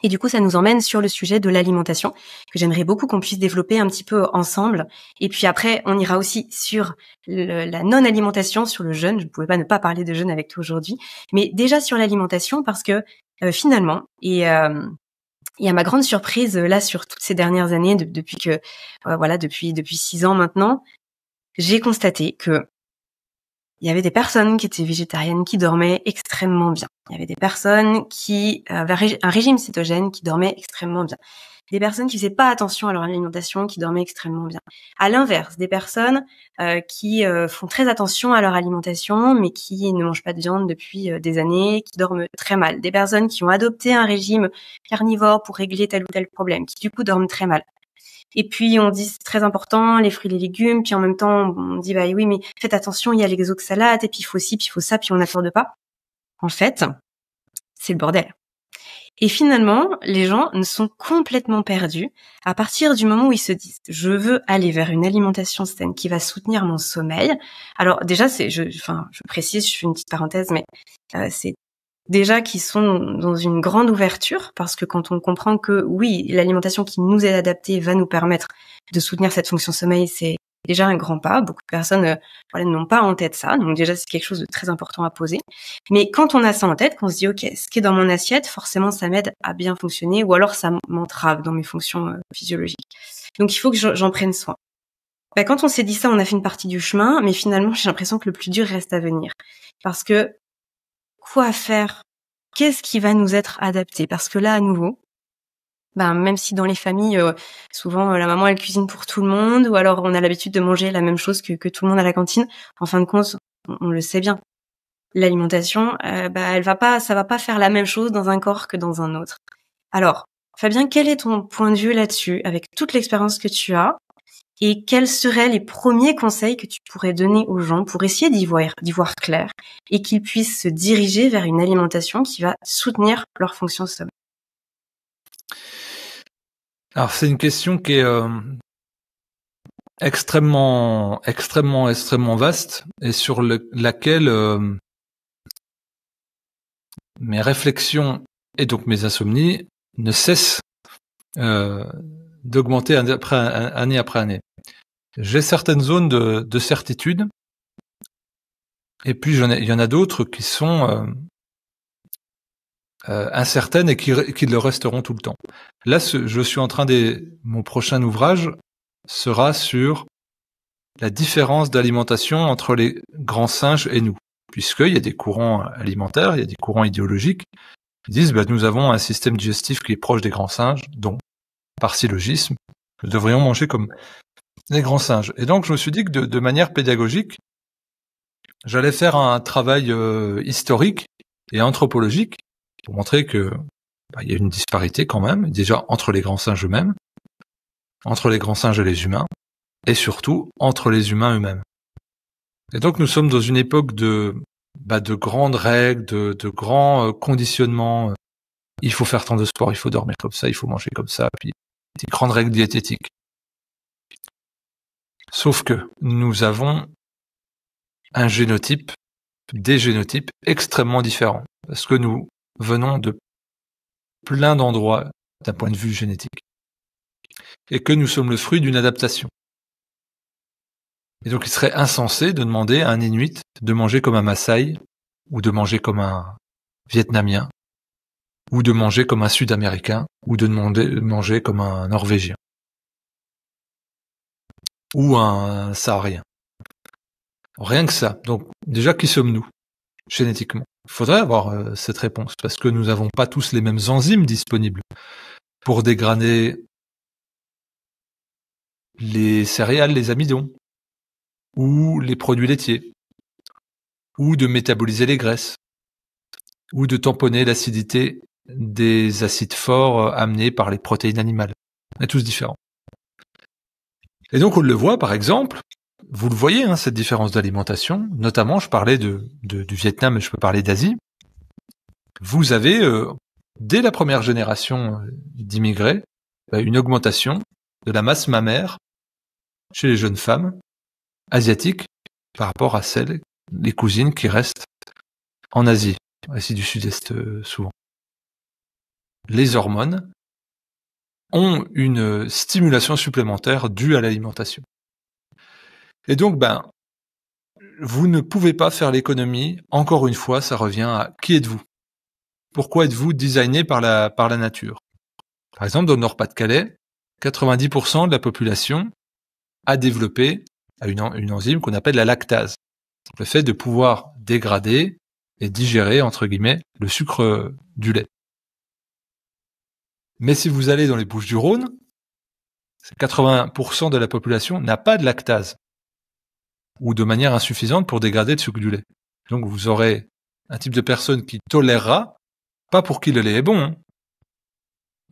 Et du coup, ça nous emmène sur le sujet de l'alimentation, que j'aimerais beaucoup qu'on puisse développer un petit peu ensemble. Et puis après, on ira aussi sur la non-alimentation, sur le jeûne. Je ne pouvais pas ne pas parler de jeûne avec toi aujourd'hui. Mais déjà sur l'alimentation, parce que finalement, et à ma grande surprise, là, sur toutes ces dernières années, depuis 6 ans maintenant, j'ai constaté que il y avait des personnes qui étaient végétariennes qui dormaient extrêmement bien. Il y avait des personnes qui avaient un régime cétogène qui dormaient extrêmement bien. Des personnes qui faisaient pas attention à leur alimentation qui dormaient extrêmement bien. À l'inverse, des personnes qui font très attention à leur alimentation mais qui ne mangent pas de viande depuis des années, qui dorment très mal. Des personnes qui ont adopté un régime carnivore pour régler tel ou tel problème, qui du coup dorment très mal. Et puis on dit c'est très important les fruits et les légumes, puis en même temps on dit bah oui mais faites attention, il y a les oxalates et puis il faut ci, puis il faut ça, puis on n'accorde pas. En fait, c'est le bordel. Et finalement, les gens ne sont complètement perdus à partir du moment où ils se disent je veux aller vers une alimentation saine qui va soutenir mon sommeil. Alors déjà je précise, je fais une petite parenthèse, mais c'est déjà qui sont dans une grande ouverture, parce que quand on comprend que oui, l'alimentation qui nous est adaptée va nous permettre de soutenir cette fonction sommeil, c'est déjà un grand pas. Beaucoup de personnes n'ont pas en tête ça, donc déjà c'est quelque chose de très important à poser. Mais quand on a ça en tête, qu'on se dit ok, ce qui est dans mon assiette, forcément ça m'aide à bien fonctionner, ou alors ça m'entrave dans mes fonctions physiologiques. Donc il faut que j'en prenne soin. Quand on s'est dit ça, on a fait une partie du chemin, mais finalement j'ai l'impression que le plus dur reste à venir, parce que quoi faire? Qu'est-ce qui va nous être adapté? Parce que là, à nouveau, même si dans les familles, souvent la maman elle cuisine pour tout le monde, ou alors on a l'habitude de manger la même chose que tout le monde à la cantine. En fin de compte, on le sait bien. L'alimentation, ça va pas faire la même chose dans un corps que dans un autre. Alors, Fabien, quel est ton point de vue là-dessus, avec toute l'expérience que tu as? Et quels seraient les premiers conseils que tu pourrais donner aux gens pour essayer d'y voir clair et qu'ils puissent se diriger vers une alimentation qui va soutenir leur fonction sommeil? Alors c'est une question qui est extrêmement vaste, et sur laquelle mes réflexions et donc mes insomnies ne cessent d'augmenter année après année. J'ai certaines zones de certitude, et puis il y en a d'autres qui sont incertaines et qui le resteront tout le temps. Là, je suis en train mon prochain ouvrage sera sur la différence d'alimentation entre les grands singes et nous, puisqu'il y a des courants alimentaires, il y a des courants idéologiques qui disent nous avons un système digestif qui est proche des grands singes, donc par syllogisme, nous devrions manger comme les grands singes. Et donc je me suis dit que de manière pédagogique, j'allais faire un travail historique et anthropologique pour montrer que il y a une disparité quand même, déjà entre les grands singes eux-mêmes, entre les grands singes et les humains, et surtout entre les humains eux-mêmes. Et donc nous sommes dans une époque de grandes règles, de grands conditionnements. Il faut faire tant de sport, il faut dormir comme ça, il faut manger comme ça, puis des grandes règles diététiques. Sauf que nous avons des génotypes extrêmement différents, parce que nous venons de plein d'endroits d'un point de vue génétique, et que nous sommes le fruit d'une adaptation. Et donc il serait insensé de demander à un Inuit de manger comme un Maasai, ou de manger comme un Vietnamien, ou de manger comme un Sud-Américain, ou de manger comme un Norvégien, ou un Saharien. Rien que ça. Donc déjà, qui sommes-nous génétiquement? Il faudrait avoir cette réponse, parce que nous n'avons pas tous les mêmes enzymes disponibles pour dégrader les céréales, les amidons, ou les produits laitiers, ou de métaboliser les graisses, ou de tamponner l'acidité des acides forts amenés par les protéines animales. On est tous différents. Et donc on le voit par exemple, vous le voyez, hein, cette différence d'alimentation. Notamment, je parlais du Vietnam, mais je peux parler d'Asie. Vous avez, dès la première génération d'immigrés, une augmentation de la masse mammaire chez les jeunes femmes asiatiques par rapport à les cousines qui restent en Asie du Sud-Est souvent. Les hormones ont une stimulation supplémentaire due à l'alimentation. Et donc, vous ne pouvez pas faire l'économie. Encore une fois, ça revient à qui êtes-vous? Pourquoi êtes-vous designé par la nature? Par exemple, dans le Nord-Pas-de-Calais, 90% de la population a développé une enzyme qu'on appelle la lactase. Le fait de pouvoir dégrader et digérer, entre guillemets, le sucre du lait. Mais si vous allez dans les Bouches-du-Rhône, 80% de la population n'a pas de lactase, ou de manière insuffisante pour dégrader le sucre du lait. Donc vous aurez un type de personne qui tolérera, pas pour qui le lait est bon, hein,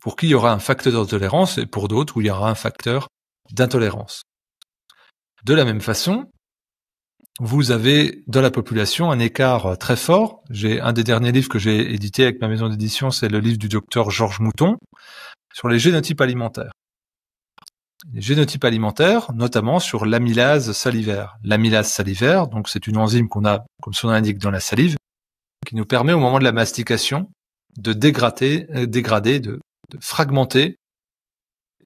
pour qui il y aura un facteur de tolérance, et pour d'autres où il y aura un facteur d'intolérance. De la même façon, vous avez dans la population un écart très fort. J'ai un des derniers livres que j'ai édité avec ma maison d'édition, c'est le livre du docteur Georges Mouton sur les génotypes alimentaires. Les génotypes alimentaires, notamment sur l'amylase salivaire. L'amylase salivaire, donc c'est une enzyme qu'on a, comme son nom l'indique, dans la salive, qui nous permet au moment de la mastication de dégrader, de fragmenter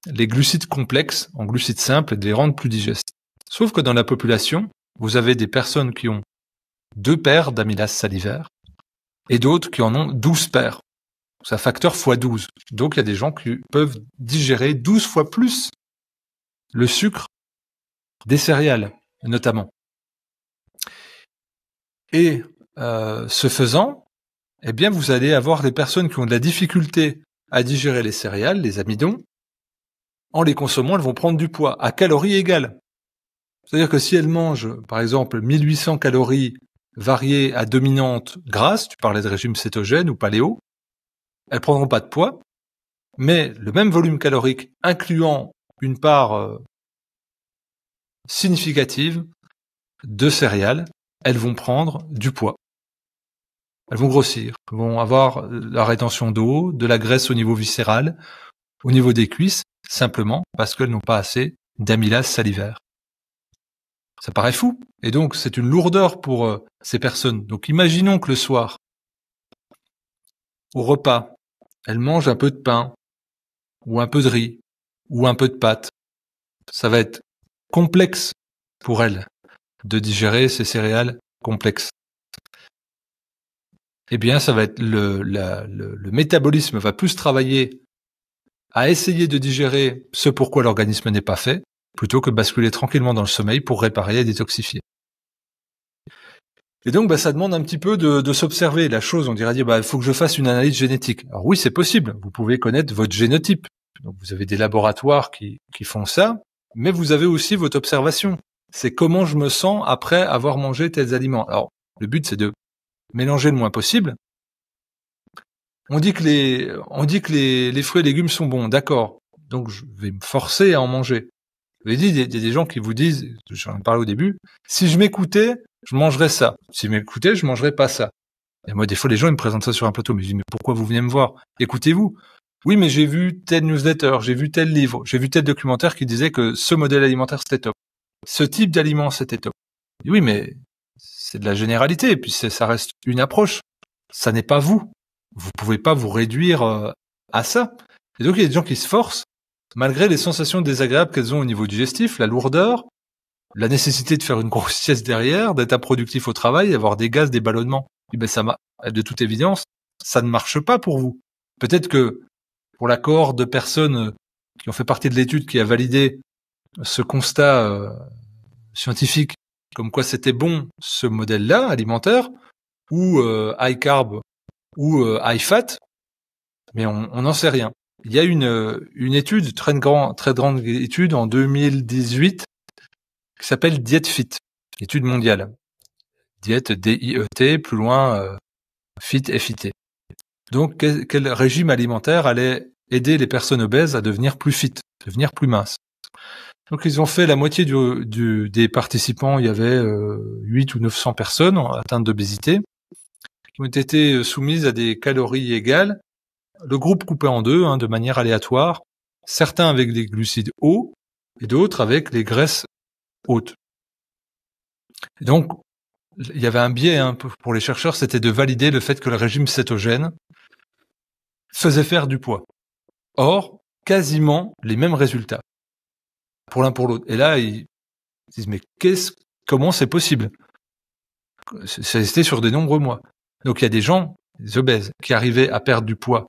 les glucides complexes en glucides simples et de les rendre plus digestes. Sauf que dans la population, vous avez des personnes qui ont 2 paires d'amylase salivaire et d'autres qui en ont 12 paires. C'est un facteur x12. Donc il y a des gens qui peuvent digérer 12 fois plus le sucre des céréales, notamment. Et ce faisant, eh bien vous allez avoir des personnes qui ont de la difficulté à digérer les céréales, les amidons. En les consommant, elles vont prendre du poids à calories égales. C'est-à-dire que si elles mangent, par exemple, 1800 calories variées à dominante grasse, tu parlais de régime cétogène ou paléo, elles prendront pas de poids, mais le même volume calorique, incluant une part significative de céréales, elles vont prendre du poids. Elles vont grossir, vont avoir la rétention d'eau, de la graisse au niveau viscéral, au niveau des cuisses, simplement parce qu'elles n'ont pas assez d'amylase salivaire. Ça paraît fou, et donc c'est une lourdeur pour ces personnes. Donc imaginons que le soir, au repas, elles mangent un peu de pain, ou un peu de riz, ou un peu de pâtes. Ça va être complexe pour elles de digérer ces céréales complexes. Eh bien, ça va être le métabolisme va plus travailler à essayer de digérer ce pourquoi l'organisme n'est pas fait, plutôt que basculer tranquillement dans le sommeil pour réparer et détoxifier. Et donc, ça demande un petit peu de s'observer. La chose, on dirait dire, il faut que je fasse une analyse génétique. Alors oui, c'est possible. Vous pouvez connaître votre génotype. Donc, vous avez des laboratoires qui font ça, mais vous avez aussi votre observation. C'est comment je me sens après avoir mangé tels aliments. Alors, le but, c'est de mélanger le moins possible. On dit que les fruits et légumes sont bons, d'accord. Donc, je vais me forcer à en manger. Vous avez dit, il y a des gens qui vous disent, j'en ai parlé au début, si je m'écoutais, je mangerais ça. Si je m'écoutais, je mangerais pas ça. Et moi, des fois, les gens, ils me présentent ça sur un plateau, mais je dis, mais pourquoi vous venez me voir? Écoutez-vous. Oui, mais j'ai vu tel newsletter, j'ai vu tel livre, j'ai vu tel documentaire qui disait que ce modèle alimentaire, c'était top. Ce type d'aliment, c'était top. Et oui, mais c'est de la généralité, et puis ça reste une approche. Ça n'est pas vous. Vous pouvez pas vous réduire à ça. Et donc, il y a des gens qui se forcent, malgré les sensations désagréables qu'elles ont au niveau digestif, la lourdeur, la nécessité de faire une grosse sieste derrière, d'être improductif au travail, d'avoir des gaz, des ballonnements. Et de toute évidence, ça ne marche pas pour vous. Peut-être que pour la cohorte de personnes qui ont fait partie de l'étude qui a validé ce constat scientifique, comme quoi c'était bon ce modèle-là alimentaire, ou high carb, ou high fat, mais on n'en sait rien. Il y a une étude, très grande étude en 2018 qui s'appelle DietFit, étude mondiale. Diète, D-I-E-T, plus loin, fit, F-I-T. Donc, quel régime alimentaire allait aider les personnes obèses à devenir plus fit, devenir plus minces? Donc ils ont fait la moitié des participants, il y avait 8 ou 900 personnes atteintes d'obésité, qui ont été soumises à des calories égales, le groupe coupé en deux, de manière aléatoire, certains avec des glucides hauts et d'autres avec les graisses hautes. Et donc, il y avait un biais pour les chercheurs, c'était de valider le fait que le régime cétogène faisait faire du poids. Or, quasiment les mêmes résultats pour l'un pour l'autre. Et là, ils disent mais comment c'est possible? C'était sur des nombreux mois. Donc il y a des gens, des obèses, qui arrivaient à perdre du poids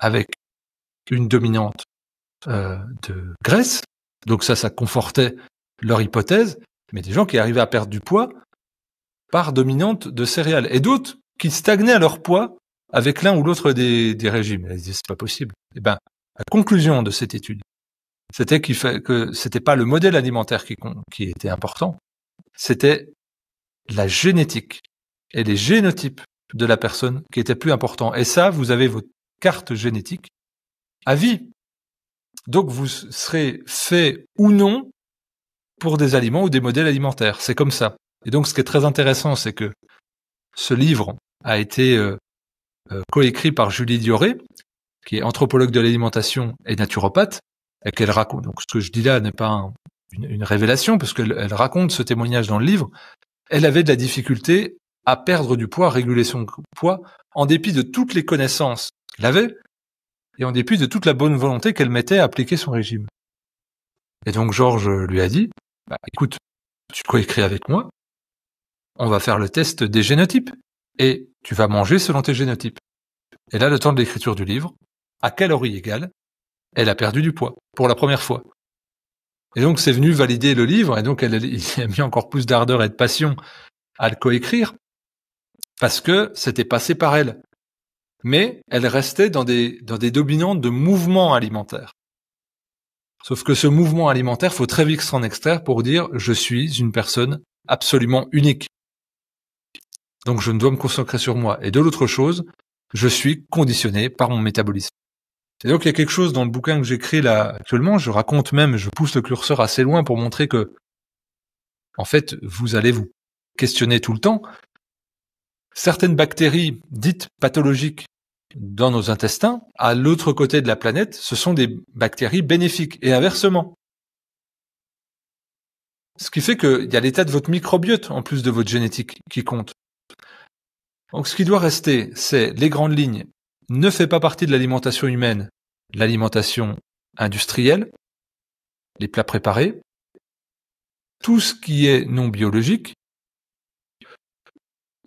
avec une dominante de graisse. Donc ça confortait leur hypothèse. Mais des gens qui arrivaient à perdre du poids par dominante de céréales. Et d'autres qui stagnaient à leur poids avec l'un ou l'autre des régimes. Ils disaient c'est pas possible. Eh ben, la conclusion de cette étude, c'était que c'était pas le modèle alimentaire qui était important, c'était la génétique et les génotypes de la personne qui étaient plus importants. Et ça, vous avez votre carte génétique à vie. Donc vous serez fait ou non pour des aliments ou des modèles alimentaires. C'est comme ça. Et donc ce qui est très intéressant, c'est que ce livre a été coécrit par Julie Dioré, qui est anthropologue de l'alimentation et naturopathe, et qu'elle raconte. Donc ce que je dis là n'est pas une révélation, parce qu'elle raconte ce témoignage dans le livre. Elle avait de la difficulté à perdre du poids, à réguler son poids, en dépit de toutes les connaissances qu'elle avait, et en dépit de toute la bonne volonté qu'elle mettait à appliquer son régime. Et donc Georges lui a dit, écoute, tu coécris avec moi, on va faire le test des génotypes, et tu vas manger selon tes génotypes. Et là, le temps de l'écriture du livre, à calories égales, elle a perdu du poids, pour la première fois. Et donc c'est venu valider le livre, et donc il a mis encore plus d'ardeur et de passion à le coécrire, parce que c'était passé par elle. Mais elle restait dans des dominantes de mouvement alimentaire. Sauf que ce mouvement alimentaire, faut très vite s'en extraire pour dire je suis une personne absolument unique. Donc je ne dois me concentrer sur moi. Et de l'autre chose, je suis conditionné par mon métabolisme. Et donc il y a quelque chose dans le bouquin que j'écris là actuellement, je raconte même, je pousse le curseur assez loin pour montrer que, en fait, vous allez vous questionner tout le temps. Certaines bactéries dites pathologiques dans nos intestins, à l'autre côté de la planète, ce sont des bactéries bénéfiques, et inversement. Ce qui fait qu'il y a l'état de votre microbiote, en plus de votre génétique, qui compte. Donc ce qui doit rester, c'est les grandes lignes. Ne fait pas partie de l'alimentation humaine, l'alimentation industrielle, les plats préparés, tout ce qui est non biologique,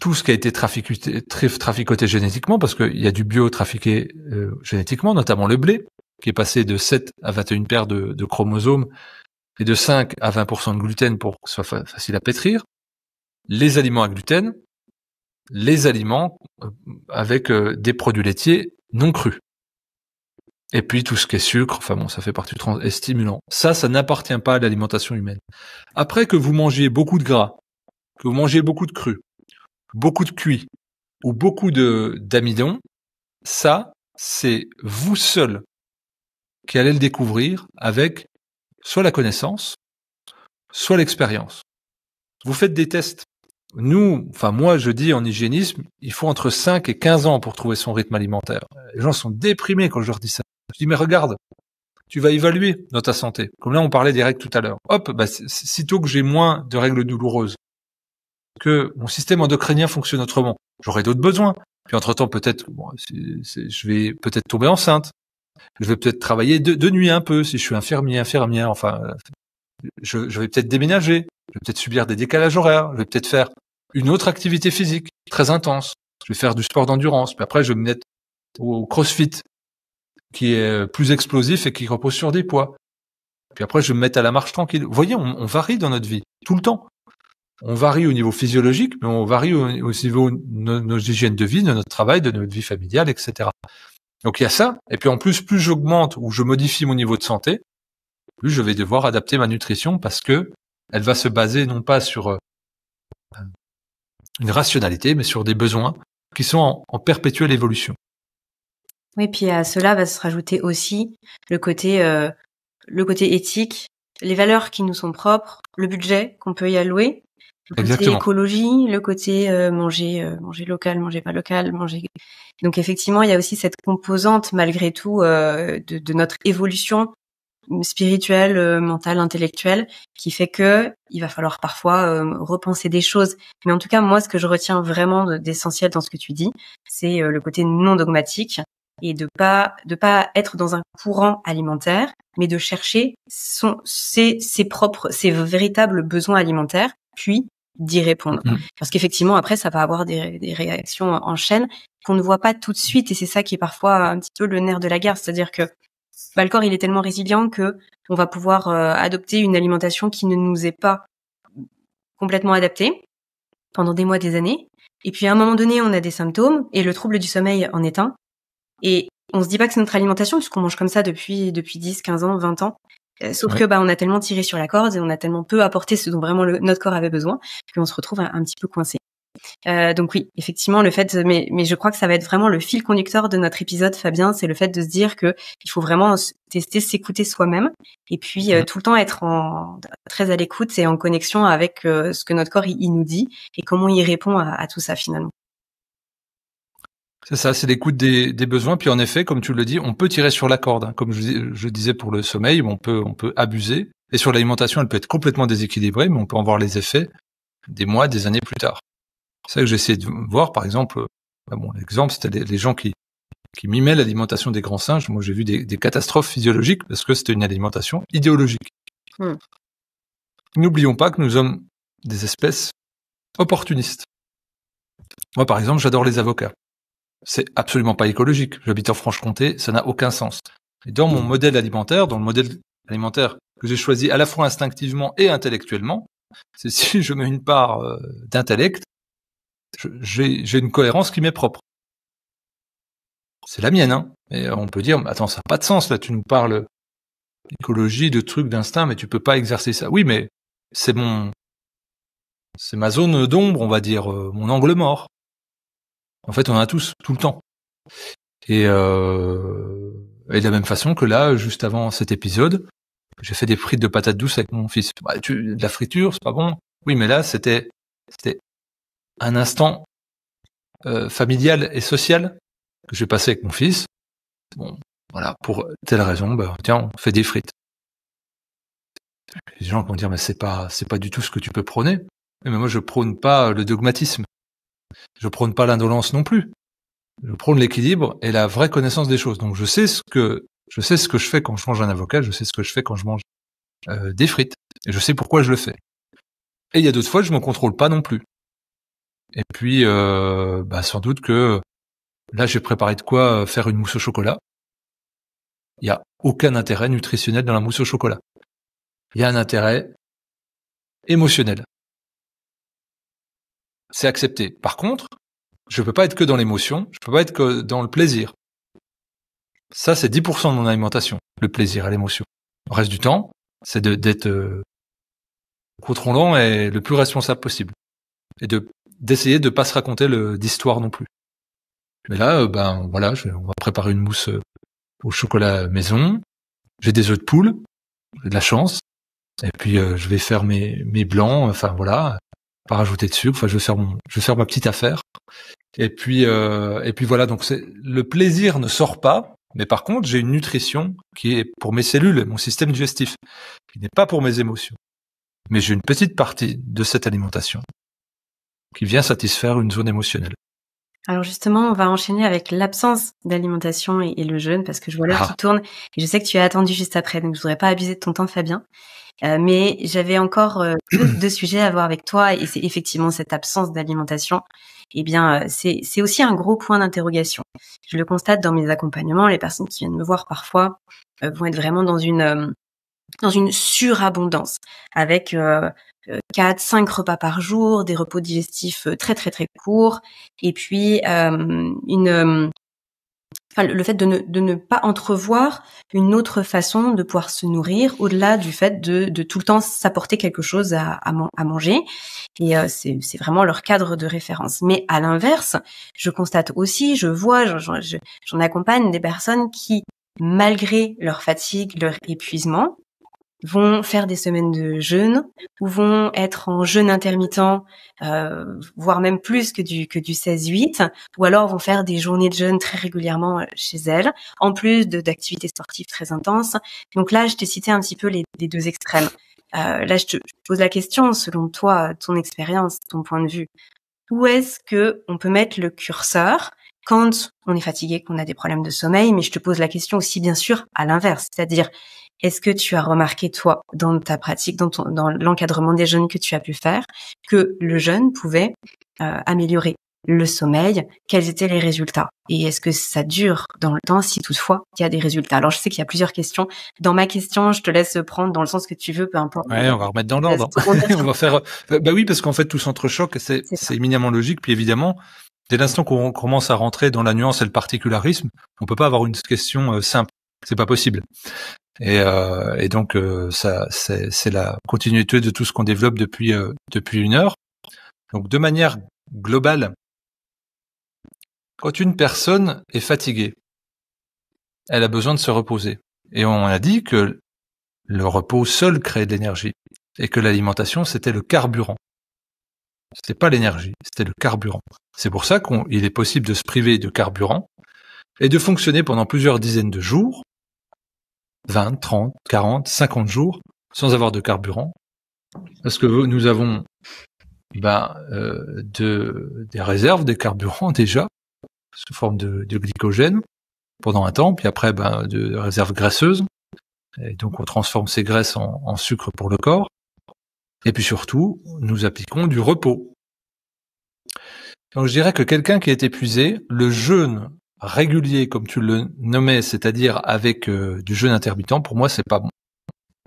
tout ce qui a été traficoté génétiquement, parce qu'il y a du bio trafiqué génétiquement, notamment le blé, qui est passé de 7 à 21 paires de chromosomes et de 5 à 20% de gluten pour que ce soit facile à pétrir, les aliments à gluten, les aliments avec des produits laitiers non crus. Et puis tout ce qui est sucre, enfin bon, ça fait partie et stimulant. Ça n'appartient pas à l'alimentation humaine. Après que vous mangiez beaucoup de gras, que vous mangiez beaucoup de crus, beaucoup de cuit ou beaucoup d'amidon, ça, c'est vous seul qui allez le découvrir avec soit la connaissance, soit l'expérience. Vous faites des tests. Moi, je dis en hygiénisme, il faut entre 5 et 15 ans pour trouver son rythme alimentaire. Les gens sont déprimés quand je leur dis ça. Je dis, mais regarde, tu vas évaluer dans ta santé. Comme là, on parlait des règles tout à l'heure. Hop, sitôt que j'ai moins de règles douloureuses, que mon système endocrinien fonctionne autrement, j'aurai d'autres besoins. Puis entre-temps, peut-être, je vais peut-être tomber enceinte. Je vais peut-être travailler de nuit un peu, si je suis infirmière, enfin, je vais peut-être déménager. Je vais peut-être subir des décalages horaires. Je vais peut-être faire une autre activité physique très intense. Je vais faire du sport d'endurance. Puis après, je vais me mettre au crossfit, qui est plus explosif et qui repose sur des poids. Puis après, je vais me mettre à la marche tranquille. Vous voyez, on varie dans notre vie, tout le temps. On varie au niveau physiologique, mais on varie au niveau de nos hygiènes de vie, de notre travail, de notre vie familiale, etc. Donc il y a ça. Et puis en plus j'augmente ou je modifie mon niveau de santé, plus je vais devoir adapter ma nutrition parce que elle va se baser non pas sur une rationalité, mais sur des besoins qui sont en perpétuelle évolution. Oui, puis à cela va se rajouter aussi le côté éthique les valeurs qui nous sont propres, le budget qu'on peut y allouer, le côté Exactement. écologie, le côté manger local, manger pas local, manger. Donc effectivement, il y a aussi cette composante malgré tout de notre évolution spirituelle, mentale, intellectuelle, qui fait que il va falloir parfois repenser des choses. Mais en tout cas, moi, ce que je retiens vraiment d'essentiel dans ce que tu dis, c'est le côté non dogmatique et de pas être dans un courant alimentaire, mais de chercher ses véritables besoins alimentaires, puis d'y répondre. Parce qu'effectivement, après, ça va avoir des réactions en chaîne qu'on ne voit pas tout de suite, et c'est ça qui est parfois un petit peu le nerf de la guerre, c'est-à-dire que le corps, il est tellement résilient que on va pouvoir adopter une alimentation qui ne nous est pas complètement adaptée pendant des mois, des années. Et puis à un moment donné, on a des symptômes et le trouble du sommeil en est un. Et on se dit pas que c'est notre alimentation puisqu'on mange comme ça depuis 10, 15 ans, 20 ans. Sauf que on a tellement tiré sur la corde et on a tellement peu apporté ce dont vraiment notre corps avait besoin qu'on se retrouve un petit peu coincé. Donc oui, effectivement, le fait, mais je crois que ça va être vraiment le fil conducteur de notre épisode, Fabien, c'est le fait de se dire que il faut vraiment tester, s'écouter soi-même, et puis tout le temps être très à l'écoute et en connexion avec ce que notre corps il nous dit et comment il répond à tout ça finalement. C'est ça, c'est l'écoute des besoins. Puis en effet, comme tu le dis, on peut tirer sur la corde. Hein. Comme je disais pour le sommeil, on peut abuser. Et sur l'alimentation, elle peut être complètement déséquilibrée, mais on peut en voir les effets des mois, des années plus tard. C'est ça que j'essaie de voir, par exemple, l'exemple, c'était les gens qui mimaient l'alimentation des grands singes. Moi, j'ai vu des catastrophes physiologiques parce que c'était une alimentation idéologique. N'oublions pas que nous sommes des espèces opportunistes. Moi, par exemple, j'adore les avocats. C'est absolument pas écologique. J'habite en Franche-Comté, ça n'a aucun sens. Et dans mon modèle alimentaire, dans le modèle alimentaire que j'ai choisi à la fois instinctivement et intellectuellement, c'est si je mets une part d'intellect, j'ai une cohérence qui m'est propre. C'est la mienne, hein. Et on peut dire, attends, ça n'a pas de sens, là, tu nous parles d'écologie, de trucs, d'instinct, mais tu peux pas exercer ça. Oui, mais c'est ma zone d'ombre, on va dire, mon angle mort. En fait, on en a tous, tout le temps. Et de la même façon que là, juste avant cet épisode, j'ai fait des frites de patates douces avec mon fils. De la friture, c'est pas bon. Oui, mais là, c'était un instant familial et social que j'ai passé avec mon fils. Bon, voilà, pour telle raison, tiens, on fait des frites. Les gens vont dire, mais c'est pas du tout ce que tu peux prôner. Mais moi, je prône pas le dogmatisme. Je prône pas l'indolence non plus. Je prône l'équilibre et la vraie connaissance des choses. Donc, je sais ce que je fais quand je mange un avocat, je sais ce que je fais quand je mange des frites. Et je sais pourquoi je le fais. Et il y a d'autres fois, je me contrôle pas non plus. Et puis, sans doute que là, j'ai préparé de quoi faire une mousse au chocolat. Il y a aucun intérêt nutritionnel dans la mousse au chocolat. Il y a un intérêt émotionnel. C'est accepté. Par contre, je peux pas être que dans l'émotion, je peux pas être que dans le plaisir. Ça, c'est 10% de mon alimentation, le plaisir et l'émotion. Le reste du temps, c'est d'être contrôlant et le plus responsable possible. Et d'essayer de pas se raconter d'histoire non plus. Mais là, voilà, on va préparer une mousse au chocolat maison. J'ai des œufs de poule, j'ai de la chance. Et puis je vais faire mes blancs, enfin voilà, pas rajouter de sucre. Enfin, je vais faire ma petite affaire. Et puis voilà. Donc le plaisir ne sort pas, mais par contre j'ai une nutrition qui est pour mes cellules, mon système digestif, qui n'est pas pour mes émotions. Mais j'ai une petite partie de cette alimentation qui vient satisfaire une zone émotionnelle. Alors justement, on va enchaîner avec l'absence d'alimentation et le jeûne, parce que je vois l'heure qui tourne et je sais que tu es attendu juste après, donc je voudrais pas abuser de ton temps, Fabien. Mais j'avais encore deux sujets à voir avec toi, et c'est effectivement cette absence d'alimentation. Eh bien, c'est aussi un gros point d'interrogation. Je le constate dans mes accompagnements. Les personnes qui viennent me voir parfois vont être vraiment dans une surabondance, avec 4, 5 repas par jour, des repos digestifs très très très courts, et puis le fait de ne pas entrevoir une autre façon de pouvoir se nourrir au-delà du fait de tout le temps s'apporter quelque chose à manger. Et c'est vraiment leur cadre de référence. Mais à l'inverse, je constate aussi, je vois, j'en accompagne des personnes qui, malgré leur fatigue, leur épuisement, vont faire des semaines de jeûne ou vont être en jeûne intermittent, voire même plus que du 16-8, ou alors vont faire des journées de jeûne très régulièrement chez elles, en plus d'activités sportives très intenses. Donc là, je t'ai cité un petit peu les deux extrêmes. Là, je te pose la question, selon toi, ton expérience, ton point de vue, où est-ce que on peut mettre le curseur quand on est fatigué, qu'on a des problèmes de sommeil? Mais je te pose la question aussi, bien sûr, à l'inverse, c'est-à-dire, est-ce que tu as remarqué, toi, dans ta pratique, dans l'encadrement des jeûnes que tu as pu faire, que le jeûne pouvait améliorer le sommeil? Quels étaient les résultats? Et est-ce que ça dure dans le temps, si toutefois il y a des résultats? Alors, je sais qu'il y a plusieurs questions. Dans ma question, je te laisse prendre dans le sens que tu veux, peu importe. Ouais, on va remettre dans l'ordre. On va faire. Bah oui, parce qu'en fait, tout s'entrechoque. C'est éminemment logique. Puis évidemment, dès l'instant qu'on commence à rentrer dans la nuance et le particularisme, on peut pas avoir une question simple. C'est pas possible. Et donc ça, c'est la continuité de tout ce qu'on développe depuis 1 heure. Donc de manière globale, quand une personne est fatiguée, elle a besoin de se reposer. Et on a dit que le repos seul crée de l'énergie et que l'alimentation c'était le carburant. C'était pas l'énergie, c'était le carburant. C'est pour ça qu'il est possible de se priver de carburant et de fonctionner pendant plusieurs dizaines de jours, 20, 30, 40, 50 jours, sans avoir de carburant. Parce que nous avons des réserves, des carburants déjà, sous forme de glycogène, pendant un temps, puis après de réserves graisseuses. Et donc on transforme ces graisses en sucre pour le corps. Et puis surtout, nous appliquons du repos. Donc je dirais que quelqu'un qui est épuisé, le jeûne régulier, comme tu le nommais, c'est-à-dire avec du jeûne intermittent, pour moi c'est pas bon.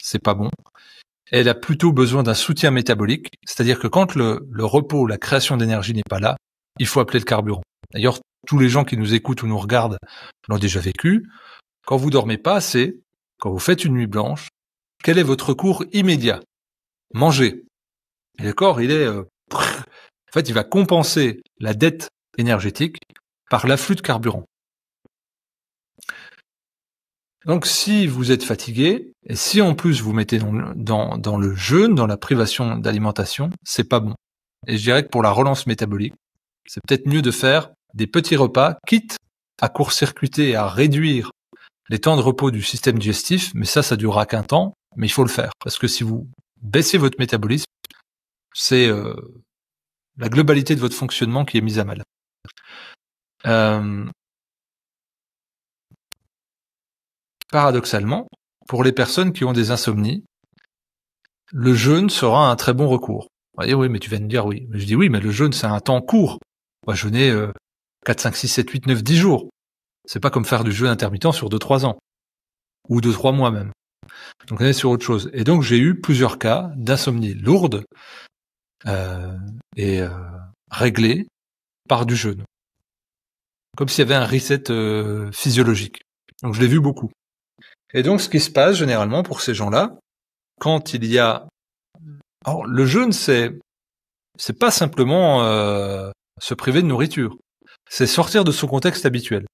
C'est pas bon. Elle a plutôt besoin d'un soutien métabolique, c'est-à-dire que quand le repos, la création d'énergie n'est pas là, il faut appeler le carburant. D'ailleurs, tous les gens qui nous écoutent ou nous regardent l'ont déjà vécu. Quand vous dormez pas assez, quand vous faites une nuit blanche, quel est votre recours immédiat? Manger. Et le corps, en fait, il va compenser la dette énergétique par l'afflux de carburant. Donc, si vous êtes fatigué, et si en plus vous mettez dans le jeûne, dans la privation d'alimentation, c'est pas bon. Et je dirais que pour la relance métabolique, c'est peut-être mieux de faire des petits repas, quitte à court-circuiter et à réduire les temps de repos du système digestif, mais ça durera qu'un temps, mais il faut le faire. Parce que si vous baissez votre métabolisme, c'est la globalité de votre fonctionnement qui est mise à mal. Paradoxalement, pour les personnes qui ont des insomnies, le jeûne sera un très bon recours. Vous voyez, oui, mais tu viens de dire oui. Mais je dis oui, mais le jeûne, c'est un temps court. On va jeûner 4, 5, 6, 7, 8, 9, 10 jours. C'est pas comme faire du jeûne intermittent sur 2-3 ans. Ou 2-3 mois même. Donc on est sur autre chose. Et donc j'ai eu plusieurs cas d'insomnie lourde réglée par du jeûne. Comme s'il y avait un reset physiologique. Donc je l'ai vu beaucoup. Et donc ce qui se passe généralement pour ces gens-là, quand il y a... Alors le jeûne, c'est pas simplement se priver de nourriture. C'est sortir de son contexte habituel.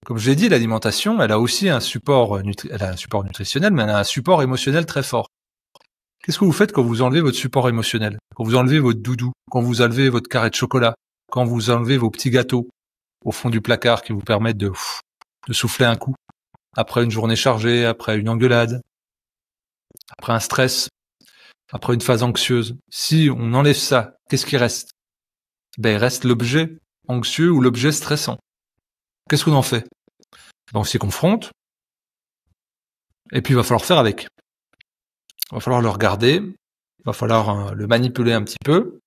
Comme je l'ai dit, l'alimentation, elle a aussi un support nutritionnel, mais elle a un support émotionnel très fort. Qu'est-ce que vous faites quand vous enlevez votre support émotionnel? Quand vous enlevez votre doudou? Quand vous enlevez votre carré de chocolat? Quand vous enlevez vos petits gâteaux au fond du placard qui vous permettent de souffler un coup? Après une journée chargée, après une engueulade, après un stress, après une phase anxieuse. Si on enlève ça, qu'est-ce qui reste? Il reste l'objet anxieux ou l'objet stressant. Qu'est-ce qu'on en fait? On s'y confronte, et puis il va falloir faire avec. Il va falloir le regarder, il va falloir le manipuler un petit peu,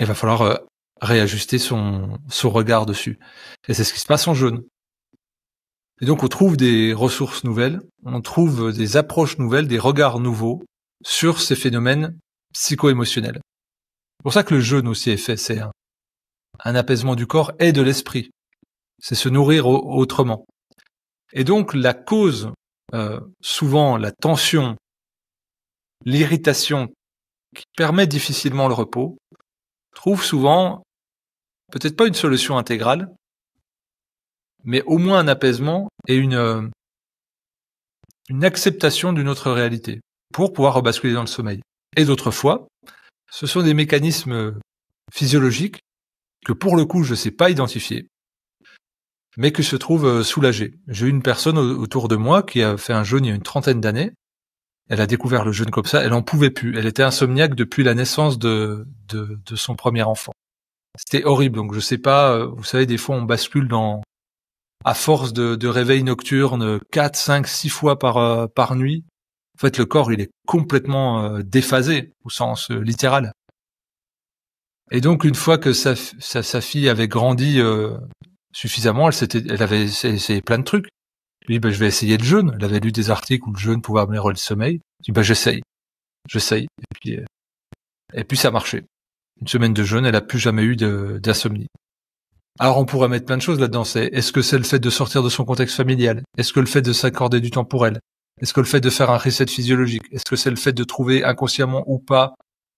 et il va falloir réajuster son regard dessus. Et c'est ce qui se passe en jeûne. Et donc on trouve des ressources nouvelles, on trouve des approches nouvelles, des regards nouveaux sur ces phénomènes psycho-émotionnels. C'est pour ça que le jeûne aussi est fait, c'est un apaisement du corps et de l'esprit. C'est se nourrir autrement. Et donc la cause, souvent la tension, l'irritation qui permet difficilement le repos, trouve souvent peut-être pas une solution intégrale, mais au moins un apaisement et une une acceptation d'une autre réalité pour pouvoir rebasculer dans le sommeil. Et d'autres fois, ce sont des mécanismes physiologiques que pour le coup je ne sais pas identifier, mais que se trouve soulagé. J'ai eu une personne autour de moi qui a fait un jeûne il y a une 30aine d'années. Elle a découvert le jeûne comme ça, elle en pouvait plus. Elle était insomniaque depuis la naissance de son premier enfant. C'était horrible. Donc je sais pas, vous savez, des fois on bascule à force de réveils nocturnes 4, 5, 6 fois par nuit. En fait, le corps, il est complètement déphasé au sens littéral. Et donc une fois que sa fille avait grandi suffisamment, elle avait essayé plein de trucs. Je lui dis, je vais essayer le jeûne. Elle avait lu des articles où le jeûne pouvait améliorer le sommeil. Je dis, j'essaye. Et puis ça marchait. Une semaine de jeûne, elle a plus jamais eu d'insomnie. Alors on pourrait mettre plein de choses là-dedans. Est-ce que c'est le fait de sortir de son contexte familial? Est-ce que le fait de s'accorder du temps pour elle? Est-ce que le fait de faire un reset physiologique? Est-ce que c'est le fait de trouver inconsciemment ou pas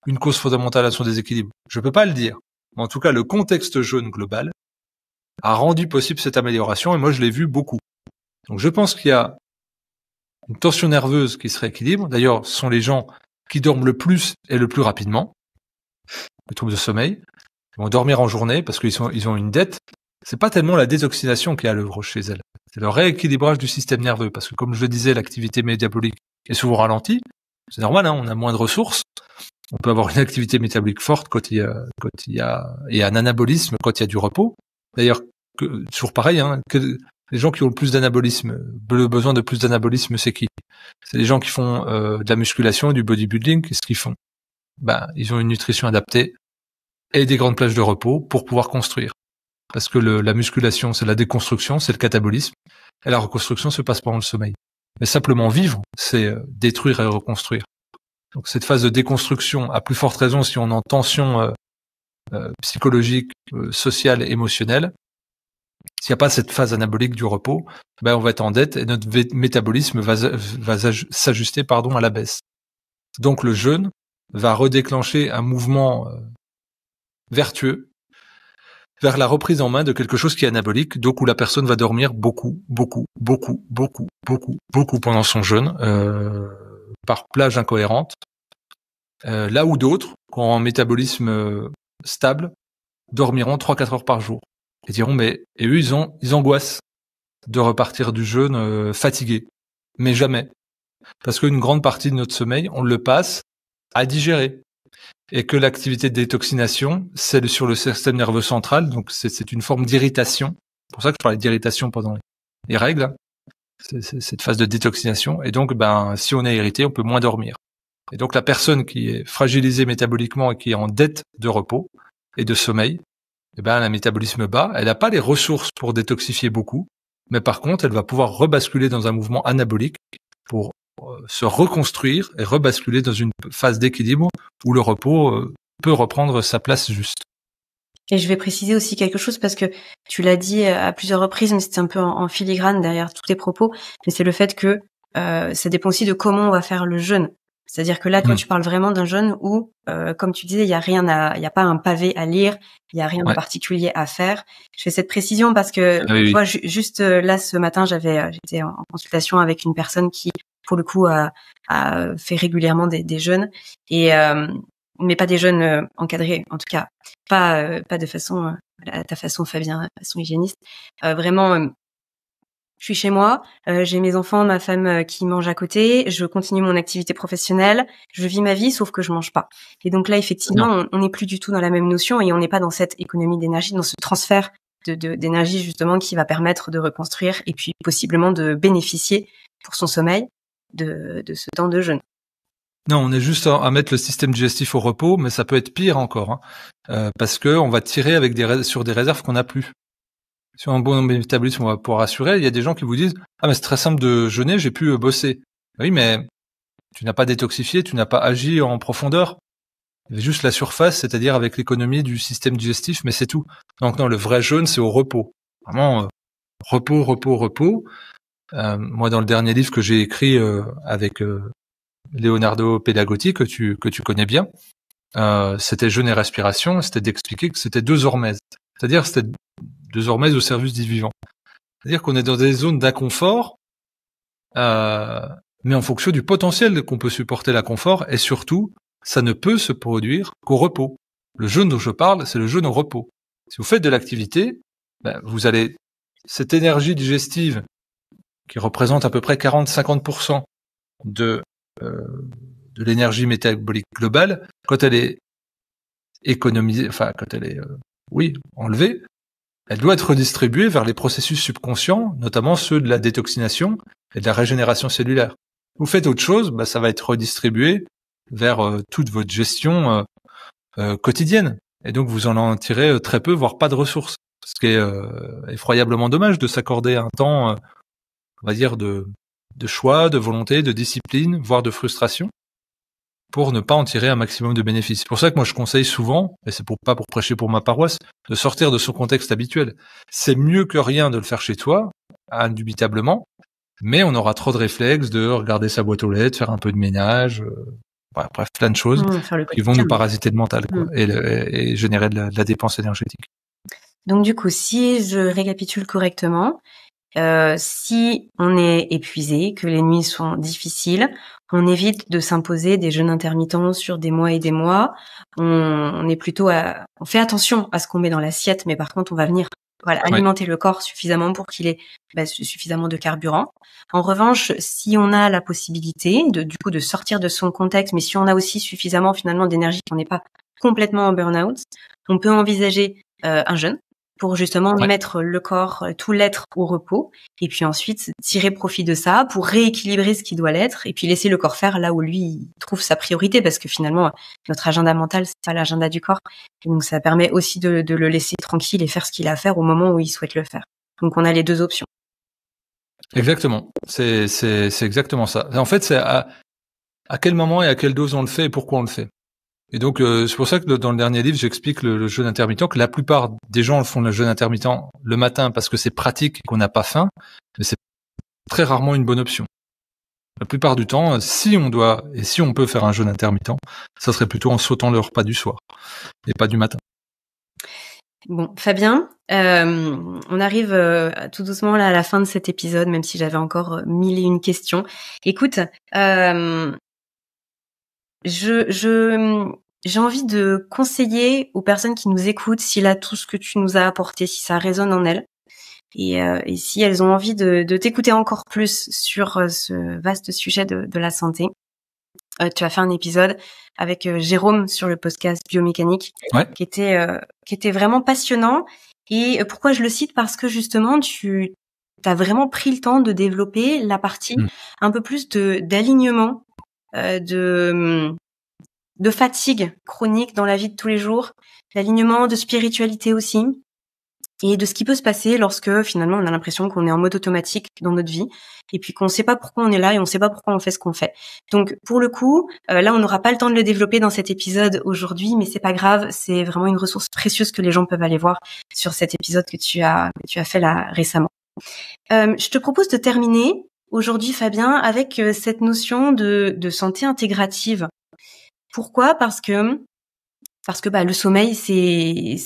une cause fondamentale à son déséquilibre? Je peux pas le dire. Mais en tout cas, le contexte jeûne global a rendu possible cette amélioration et moi je l'ai vu beaucoup. Donc je pense qu'il y a une tension nerveuse qui se rééquilibre. D'ailleurs, ce sont les gens qui dorment le plus et le plus rapidement. Les troubles de sommeil. Ils vont dormir en journée parce ils ont une dette. C'est pas tellement la détoxination qui est à l'œuvre chez elles. C'est le rééquilibrage du système nerveux. Parce que comme je le disais, l'activité métabolique est souvent ralentie. C'est normal, hein, on a moins de ressources. On peut avoir une activité métabolique forte quand il y a un anabolisme, quand il y a du repos. D'ailleurs, toujours pareil, hein, que les gens qui ont le plus d'anabolisme, le besoin de plus d'anabolisme, c'est qui? C'est les gens qui font de la musculation et du bodybuilding. Qu'est-ce qu'ils font? Ils ont une nutrition adaptée et des grandes plages de repos pour pouvoir construire. Parce que la musculation, c'est la déconstruction, c'est le catabolisme, et la reconstruction se passe pendant le sommeil. Mais simplement vivre, c'est détruire et reconstruire. Donc cette phase de déconstruction, à plus forte raison si on est en tension psychologique, sociale, émotionnelle, s'il n'y a pas cette phase anabolique du repos, on va être en dette et notre métabolisme va s'ajuster à la baisse. Donc le jeûne va redéclencher un mouvement vertueux vers la reprise en main de quelque chose qui est anabolique, donc où la personne va dormir beaucoup pendant son jeûne, par plage incohérente, là où d'autres, qui ont un métabolisme stable, dormiront 3-4 heures par jour. Et diront, et eux, ils angoissent de repartir du jeûne fatigués. Mais jamais. Parce qu'une grande partie de notre sommeil, on le passe à digérer. Et que l'activité de détoxination, c'est sur le système nerveux central, donc c'est une forme d'irritation. C'est pour ça que je parlais d'irritation pendant les règles. Hein. C'est cette phase de détoxination. Et donc, si on est irrité, on peut moins dormir. Et donc, la personne qui est fragilisée métaboliquement et qui est en dette de repos et de sommeil, elle a un métabolisme bas, elle n'a pas les ressources pour détoxifier beaucoup, mais par contre, elle va pouvoir rebasculer dans un mouvement anabolique pour se reconstruire et rebasculer dans une phase d'équilibre où le repos peut reprendre sa place juste. Et je vais préciser aussi quelque chose parce que tu l'as dit à plusieurs reprises, mais c'était un peu en filigrane derrière tous tes propos, mais c'est le fait que ça dépend aussi de comment on va faire le jeûne. C'est-à-dire que là, toi, tu parles vraiment d'un jeûne où, comme tu disais, il y a pas un pavé à lire, il y a rien de particulier à faire. Je fais cette précision parce que, tu vois, juste là, ce matin, j'étais en consultation avec une personne qui, pour le coup, a fait régulièrement des jeûnes et mais pas des jeûnes encadrés, en tout cas, pas de façon à ta façon, Fabien, façon hygiéniste. Vraiment. Je suis chez moi, j'ai mes enfants, ma femme qui mange à côté, je continue mon activité professionnelle, je vis ma vie, sauf que je mange pas. Et donc là, effectivement, on n'est plus du tout dans la même notion et on n'est pas dans cette économie d'énergie, dans ce transfert d'énergie justement qui va permettre de reconstruire et puis possiblement de bénéficier pour son sommeil de ce temps de jeûne. Non, on est juste à mettre le système digestif au repos, mais ça peut être pire encore, parce que on va tirer sur des réserves qu'on n'a plus. Sur un bon métabolisme, on va pouvoir assurer. Il y a des gens qui vous disent « Ah, mais c'est très simple de jeûner, j'ai pu bosser. » Oui, mais tu n'as pas détoxifié, tu n'as pas agi en profondeur. Il y avait juste la surface, c'est-à-dire avec l'économie du système digestif, mais c'est tout. Donc non, le vrai jeûne, c'est au repos. Vraiment, repos. Moi, dans le dernier livre que j'ai écrit avec Leonardo Pedagotti, que tu connais bien, c'était Jeûne et respiration, c'était d'expliquer que c'était 2 hormèses. C'est-à-dire c'était 2 hormèses au service du vivant. C'est-à-dire qu'on est dans des zones d'inconfort mais en fonction du potentiel qu'on peut supporter l'inconfort, et surtout, ça ne peut se produire qu'au repos. Le jeûne dont je parle, c'est le jeûne au repos. Si vous faites de l'activité, vous allez, cette énergie digestive qui représente à peu près 40-50% de l'énergie métabolique globale, quand elle est économisée, enfin quand elle est enlevée, elle doit être redistribuée vers les processus subconscients, notamment ceux de la détoxination et de la régénération cellulaire. Vous faites autre chose, ça va être redistribué vers toute votre gestion quotidienne. Et donc vous en tirez très peu, voire pas de ressources. Ce qui est effroyablement dommage de s'accorder un temps, on va dire, de choix, de volonté, de discipline, voire de frustration, pour ne pas en tirer un maximum de bénéfices. C'est pour ça que moi je conseille souvent, et c'est pas pour prêcher pour ma paroisse, de sortir de son contexte habituel. C'est mieux que rien de le faire chez toi, indubitablement, mais on aura trop de réflexes de regarder sa boîte aux lettres, faire un peu de ménage, bref, plein de choses qui vont nous parasiter le mental, quoi, et générer de la dépense énergétique. Donc du coup, si je récapitule correctement, si on est épuisé, que les nuits sont difficiles, on évite de s'imposer des jeûnes intermittents sur des mois et des mois. On est plutôt on fait attention à ce qu'on met dans l'assiette, mais par contre, on va venir alimenter le corps suffisamment pour qu'il ait suffisamment de carburant. En revanche, si on a la possibilité de sortir de son contexte, mais si on a aussi suffisamment finalement d'énergie, qu'on n'est pas complètement en burn-out, on peut envisager un jeûne pour justement mettre le corps, tout l'être au repos, et puis ensuite tirer profit de ça pour rééquilibrer ce qui doit l'être, et puis laisser le corps faire là où lui il trouve sa priorité, parce que finalement notre agenda mental c'est pas l'agenda du corps, et donc ça permet aussi de le laisser tranquille et faire ce qu'il a à faire au moment où il souhaite le faire. Donc on a les deux options. Exactement, c'est exactement ça. En fait, c'est à quel moment et à quelle dose on le fait et pourquoi on le fait. Et donc, c'est pour ça que dans le dernier livre, j'explique le jeûne intermittent, que la plupart des gens font le jeûne intermittent le matin parce que c'est pratique et qu'on n'a pas faim, mais c'est très rarement une bonne option. La plupart du temps, si on peut faire un jeûne intermittent, ça serait plutôt en sautant le repas du soir et pas du matin. Bon, Fabien, on arrive tout doucement là à la fin de cet épisode, même si j'avais encore 1001 questions. Écoute, j'ai envie de conseiller aux personnes qui nous écoutent, si là tout ce que tu nous as apporté, si ça résonne en elles, et si elles ont envie de t'écouter encore plus sur ce vaste sujet de la santé. Tu as fait un épisode avec Jérôme sur le podcast Biomécanique, qui était vraiment passionnant. Et pourquoi je le cite? Parce que justement, tu as vraiment pris le temps de développer la partie un peu plus d'alignement, de fatigue chronique dans la vie de tous les jours, d'alignement, de spiritualité aussi, et de ce qui peut se passer lorsque finalement on a l'impression qu'on est en mode automatique dans notre vie, et puis qu'on ne sait pas pourquoi on est là et on ne sait pas pourquoi on fait ce qu'on fait. Donc pour le coup, là on n'aura pas le temps de le développer dans cet épisode aujourd'hui, mais c'est pas grave, c'est vraiment une ressource précieuse que les gens peuvent aller voir sur cet épisode que tu as fait là récemment. Je te propose de terminer aujourd'hui, Fabien, avec cette notion de santé intégrative. Pourquoi? Parce que le sommeil, c'est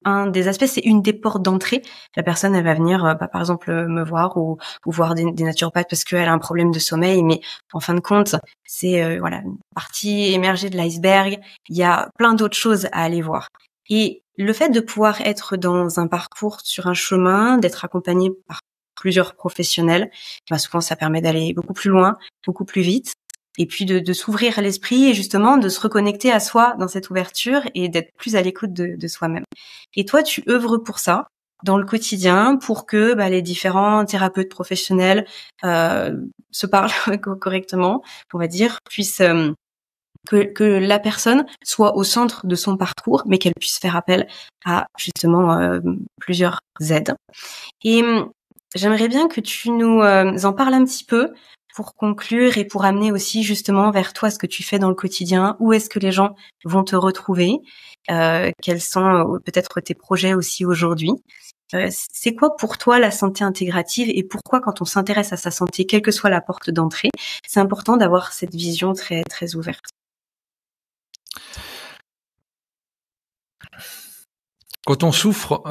un des aspects, c'est une des portes d'entrée. La personne, elle va venir, par exemple, me voir ou voir des naturopathes parce qu'elle a un problème de sommeil, mais en fin de compte, c'est une partie émergée de l'iceberg. Il y a plein d'autres choses à aller voir. Et le fait de pouvoir être dans un parcours sur un chemin, d'être accompagné par plusieurs professionnels, souvent ça permet d'aller beaucoup plus loin, beaucoup plus vite. Et puis de s'ouvrir à l'esprit et justement de se reconnecter à soi dans cette ouverture et d'être plus à l'écoute de soi-même. Et toi, tu œuvres pour ça dans le quotidien pour que les différents thérapeutes professionnels se parlent correctement, on va dire, puissent que la personne soit au centre de son parcours, mais qu'elle puisse faire appel à justement plusieurs aides. Et j'aimerais bien que tu nous en parles un petit peu pour conclure et pour amener aussi justement vers toi ce que tu fais dans le quotidien, où est-ce que les gens vont te retrouver, quels sont peut-être tes projets aussi aujourd'hui. C'est quoi pour toi la santé intégrative et pourquoi quand on s'intéresse à sa santé, quelle que soit la porte d'entrée, c'est important d'avoir cette vision très très ouverte? Quand on souffre,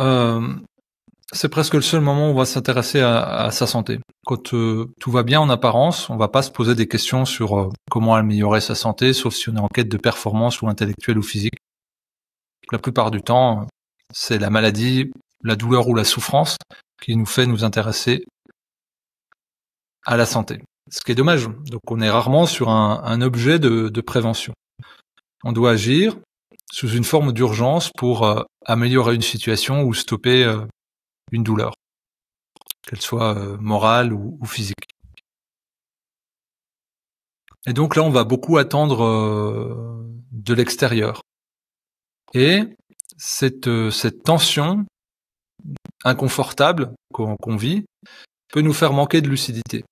c'est presque le seul moment où on va s'intéresser à sa santé. Quand tout va bien en apparence, on va pas se poser des questions sur comment améliorer sa santé, sauf si on est en quête de performance ou intellectuelle ou physique. La plupart du temps, c'est la maladie, la douleur ou la souffrance qui nous fait nous intéresser à la santé. Ce qui est dommage. Donc on est rarement sur un objet de prévention. On doit agir sous une forme d'urgence pour améliorer une situation ou stopper une douleur, qu'elle soit morale ou physique. Et donc là, on va beaucoup attendre de l'extérieur. Et cette tension inconfortable qu'on vit peut nous faire manquer de lucidité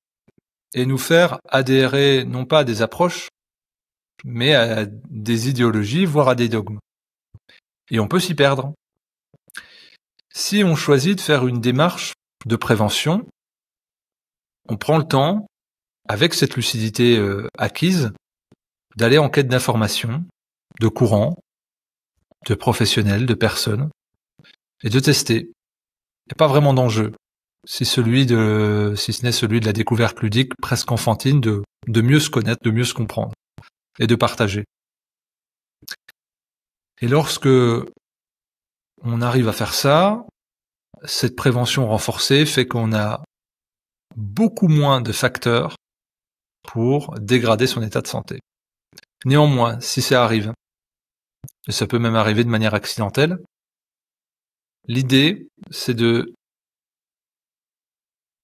et nous faire adhérer non pas à des approches, mais à des idéologies, voire à des dogmes. Et on peut s'y perdre. Si on choisit de faire une démarche de prévention, on prend le temps, avec cette lucidité acquise, d'aller en quête d'informations, de courants, de professionnels, de personnes, et de tester. Il n'y a pas vraiment d'enjeu, si ce n'est celui de la découverte ludique presque enfantine de mieux se connaître, de mieux se comprendre, et de partager. Et lorsque on arrive à faire ça, cette prévention renforcée fait qu'on a beaucoup moins de facteurs pour dégrader son état de santé. Néanmoins, si ça arrive, et ça peut même arriver de manière accidentelle, l'idée, c'est de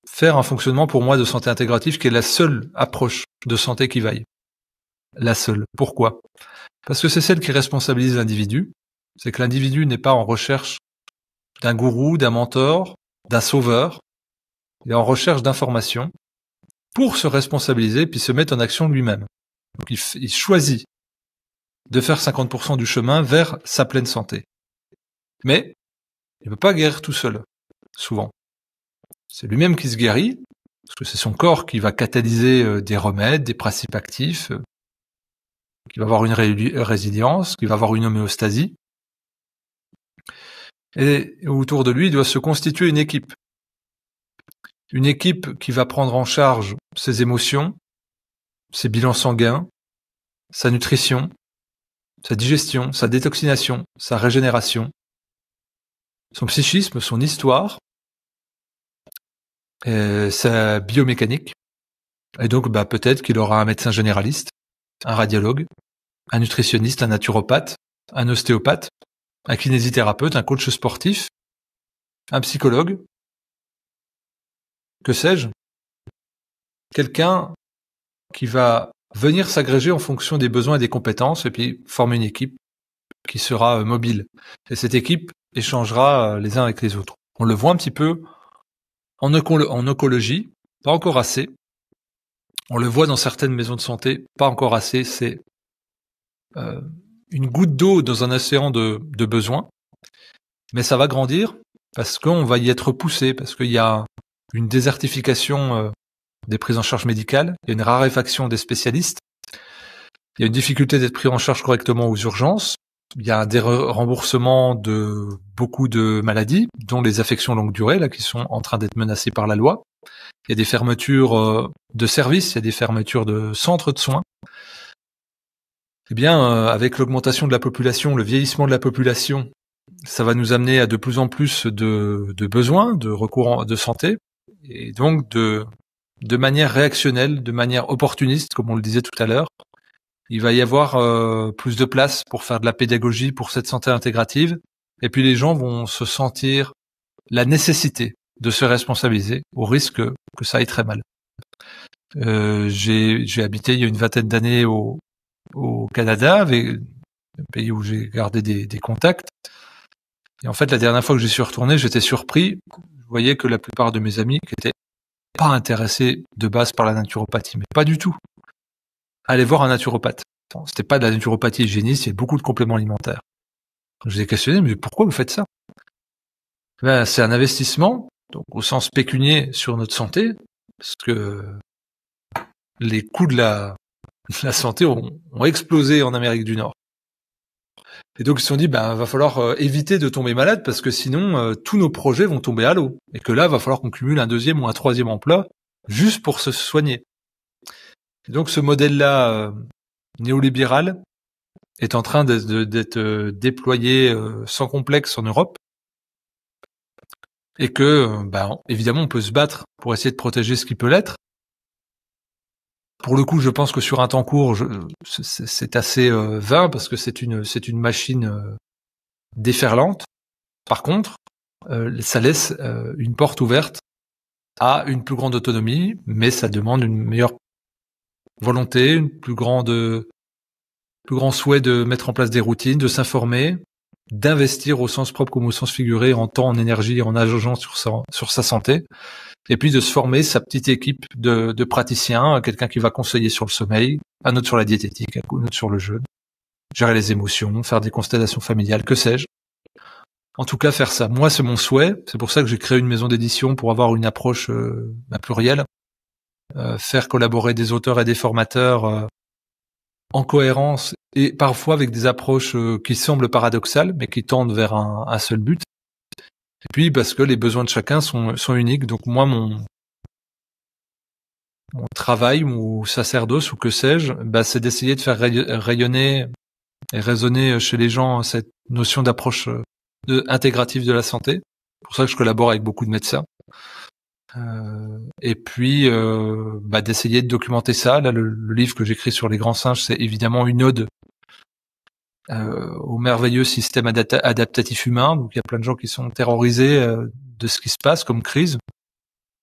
faire un fonctionnement pour moi de santé intégrative qui est la seule approche de santé qui vaille. La seule. Pourquoi ? Parce que c'est celle qui responsabilise l'individu. C'est que l'individu n'est pas en recherche d'un gourou, d'un mentor, d'un sauveur. Il est en recherche d'informations pour se responsabiliser puis se mettre en action lui-même. Donc il choisit de faire 50% du chemin vers sa pleine santé. Mais il ne peut pas guérir tout seul, souvent. C'est lui-même qui se guérit, parce que c'est son corps qui va catalyser des remèdes, des principes actifs, qui va avoir une résilience, qui va avoir une homéostasie. Et autour de lui, il doit se constituer une équipe. Une équipe qui va prendre en charge ses émotions, ses bilans sanguins, sa nutrition, sa digestion, sa détoxination, sa régénération, son psychisme, son histoire, sa biomécanique. Et donc, peut-être qu'il aura un médecin généraliste, un radiologue, un nutritionniste, un naturopathe, un ostéopathe, un kinésithérapeute, un coach sportif, un psychologue, que sais-je, quelqu'un qui va venir s'agréger en fonction des besoins et des compétences et puis former une équipe qui sera mobile. Et cette équipe échangera les uns avec les autres. On le voit un petit peu en oncologie, pas encore assez. On le voit dans certaines maisons de santé, pas encore assez. C'est une goutte d'eau dans un océan de besoins. Mais ça va grandir parce qu'on va y être poussé, parce qu'il y a une désertification des prises en charge médicales, il y a une raréfaction des spécialistes, il y a une difficulté d'être pris en charge correctement aux urgences, il y a un déremboursement de beaucoup de maladies, dont les affections longue durée, là, qui sont en train d'être menacées par la loi. Il y a des fermetures de services, il y a des fermetures de centres de soins. Eh bien, avec l'augmentation de la population, le vieillissement de la population, ça va nous amener à de plus en plus de besoins, de recours de santé, et donc de manière réactionnelle, de manière opportuniste, comme on le disait tout à l'heure. Il va y avoir plus de place pour faire de la pédagogie pour cette santé intégrative, et puis les gens vont se sentir la nécessité de se responsabiliser au risque que ça aille très mal. J'ai habité il y a une vingtaine d'années au Canada, avec un pays où j'ai gardé des contacts. Et en fait, la dernière fois que j'y suis retourné, j'étais surpris. Je voyais que la plupart de mes amis qui étaient pas intéressés de base par la naturopathie, mais pas du tout, allaient voir un naturopathe. Bon, c'était pas de la naturopathie hygiéniste, il y a beaucoup de compléments alimentaires. Je les ai questionnés, mais pourquoi vous faites ça? C'est un investissement, donc au sens pécunier sur notre santé, parce que les coûts de la santé ont explosé en Amérique du Nord. Et donc ils se sont dit, va falloir éviter de tomber malade parce que sinon tous nos projets vont tomber à l'eau. Et que là, va falloir qu'on cumule un deuxième ou un troisième emploi juste pour se soigner. Et donc ce modèle-là néolibéral est en train d'être déployé sans complexe en Europe. Et que, évidemment, on peut se battre pour essayer de protéger ce qui peut l'être. Pour le coup, je pense que sur un temps court, c'est assez vain parce que c'est une machine déferlante. Par contre, ça laisse une porte ouverte à une plus grande autonomie, mais ça demande une meilleure volonté, un plus grand souhait de mettre en place des routines, de s'informer, d'investir au sens propre comme au sens figuré en temps, en énergie, en agent sur sa santé. Et puis de se former sa petite équipe de praticiens, quelqu'un qui va conseiller sur le sommeil, un autre sur la diététique, un autre sur le jeûne, gérer les émotions, faire des constellations familiales, que sais-je. En tout cas, faire ça. Moi, c'est mon souhait. C'est pour ça que j'ai créé une maison d'édition pour avoir une approche plurielle. Faire collaborer des auteurs et des formateurs en cohérence et parfois avec des approches qui semblent paradoxales, mais qui tendent vers un seul but. Et puis parce que les besoins de chacun sont uniques. Donc moi, mon travail ou sacerdoce ou que sais-je, c'est d'essayer de faire rayonner et résonner chez les gens cette notion d'approche intégrative de la santé. C'est pour ça que je collabore avec beaucoup de médecins. Et puis d'essayer de documenter ça. Là, le livre que j'écris sur les grands singes, c'est évidemment une ode au merveilleux système adaptatif humain. Donc il y a plein de gens qui sont terrorisés de ce qui se passe comme crise.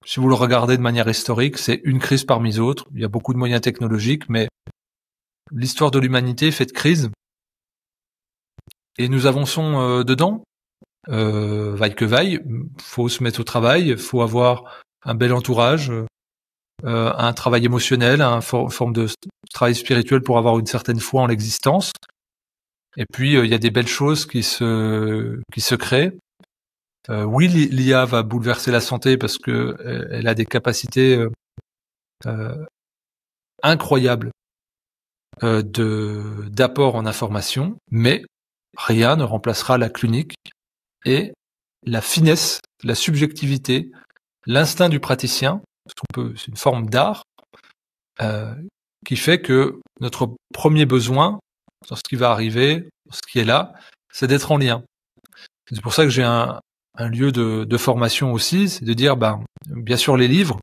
Si vous le regardez de manière historique, c'est une crise parmi d'autres. Il y a beaucoup de moyens technologiques, mais l'histoire de l'humanité est faite de crises. Et nous avançons dedans. Vaille que vaille, faut se mettre au travail, faut avoir un bel entourage, un travail émotionnel, une forme de travail spirituel pour avoir une certaine foi en l'existence. Et puis il y a des belles choses qui se créent. Oui, l'IA va bouleverser la santé parce que elle a des capacités incroyables d'apport en information, mais rien ne remplacera la clinique et la finesse, la subjectivité, l'instinct du praticien, c'est une forme d'art qui fait que notre premier besoin, dans ce qui va arriver, dans ce qui est là, c'est d'être en lien. C'est pour ça que j'ai un lieu de formation aussi, c'est de dire, bien sûr les livres,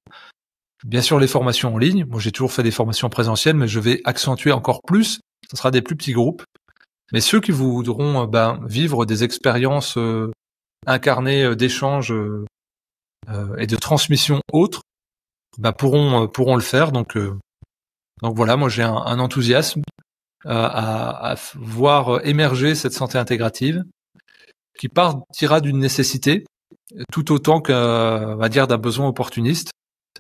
bien sûr les formations en ligne. Moi, j'ai toujours fait des formations présentielles, mais je vais accentuer encore plus. Ce sera des plus petits groupes. Mais ceux qui voudront vivre des expériences incarnées d'échanges et de transmission autres, pourront le faire. Donc voilà, moi j'ai un enthousiasme à voir émerger cette santé intégrative qui partira d'une nécessité tout autant qu'un va dire d'un besoin opportuniste.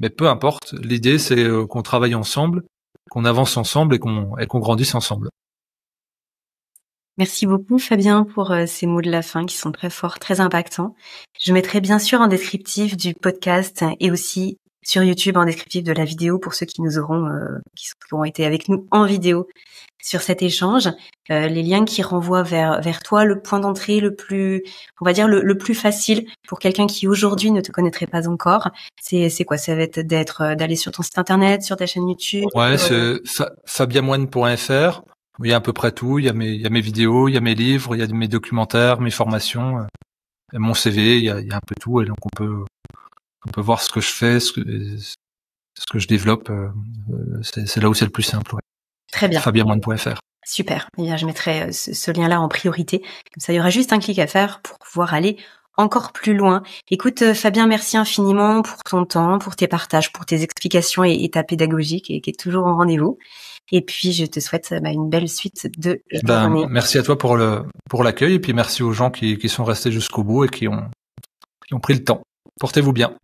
Mais peu importe, l'idée c'est qu'on travaille ensemble, qu'on avance ensemble et qu'on grandisse ensemble. Merci beaucoup Fabien pour ces mots de la fin qui sont très forts, très impactants. Je mettrai bien sûr en descriptif du podcast et aussi sur YouTube en descriptif de la vidéo pour ceux qui nous auront qui auront été avec nous en vidéo sur cet échange, les liens qui renvoient vers toi, le point d'entrée le plus, on va dire le plus facile pour quelqu'un qui aujourd'hui ne te connaîtrait pas encore. C'est quoi? Ça va être d'aller sur ton site internet, sur ta chaîne YouTube. Ouais, c'est fabiamoine.fr. Il y a à peu près tout. Il y a mes vidéos, il y a mes livres, il y a mes documentaires, mes formations, mon CV. Il y a un peu tout. Et donc on peut voir ce que je fais, ce que je développe. C'est là où c'est le plus simple. Ouais. Très bien. fabiamoine.fr. Super. Eh bien, je mettrai ce lien-là en priorité. Comme ça, il y aura juste un clic à faire pour pouvoir aller encore plus loin. Écoute, Fabien, merci infiniment pour ton temps, pour tes partages, pour tes explications et ta pédagogie qui est toujours en rendez-vous. Et puis, je te souhaite une belle suite de journée. Merci à toi pour l'accueil et puis merci aux gens qui sont restés jusqu'au bout et qui ont pris le temps. Portez-vous bien.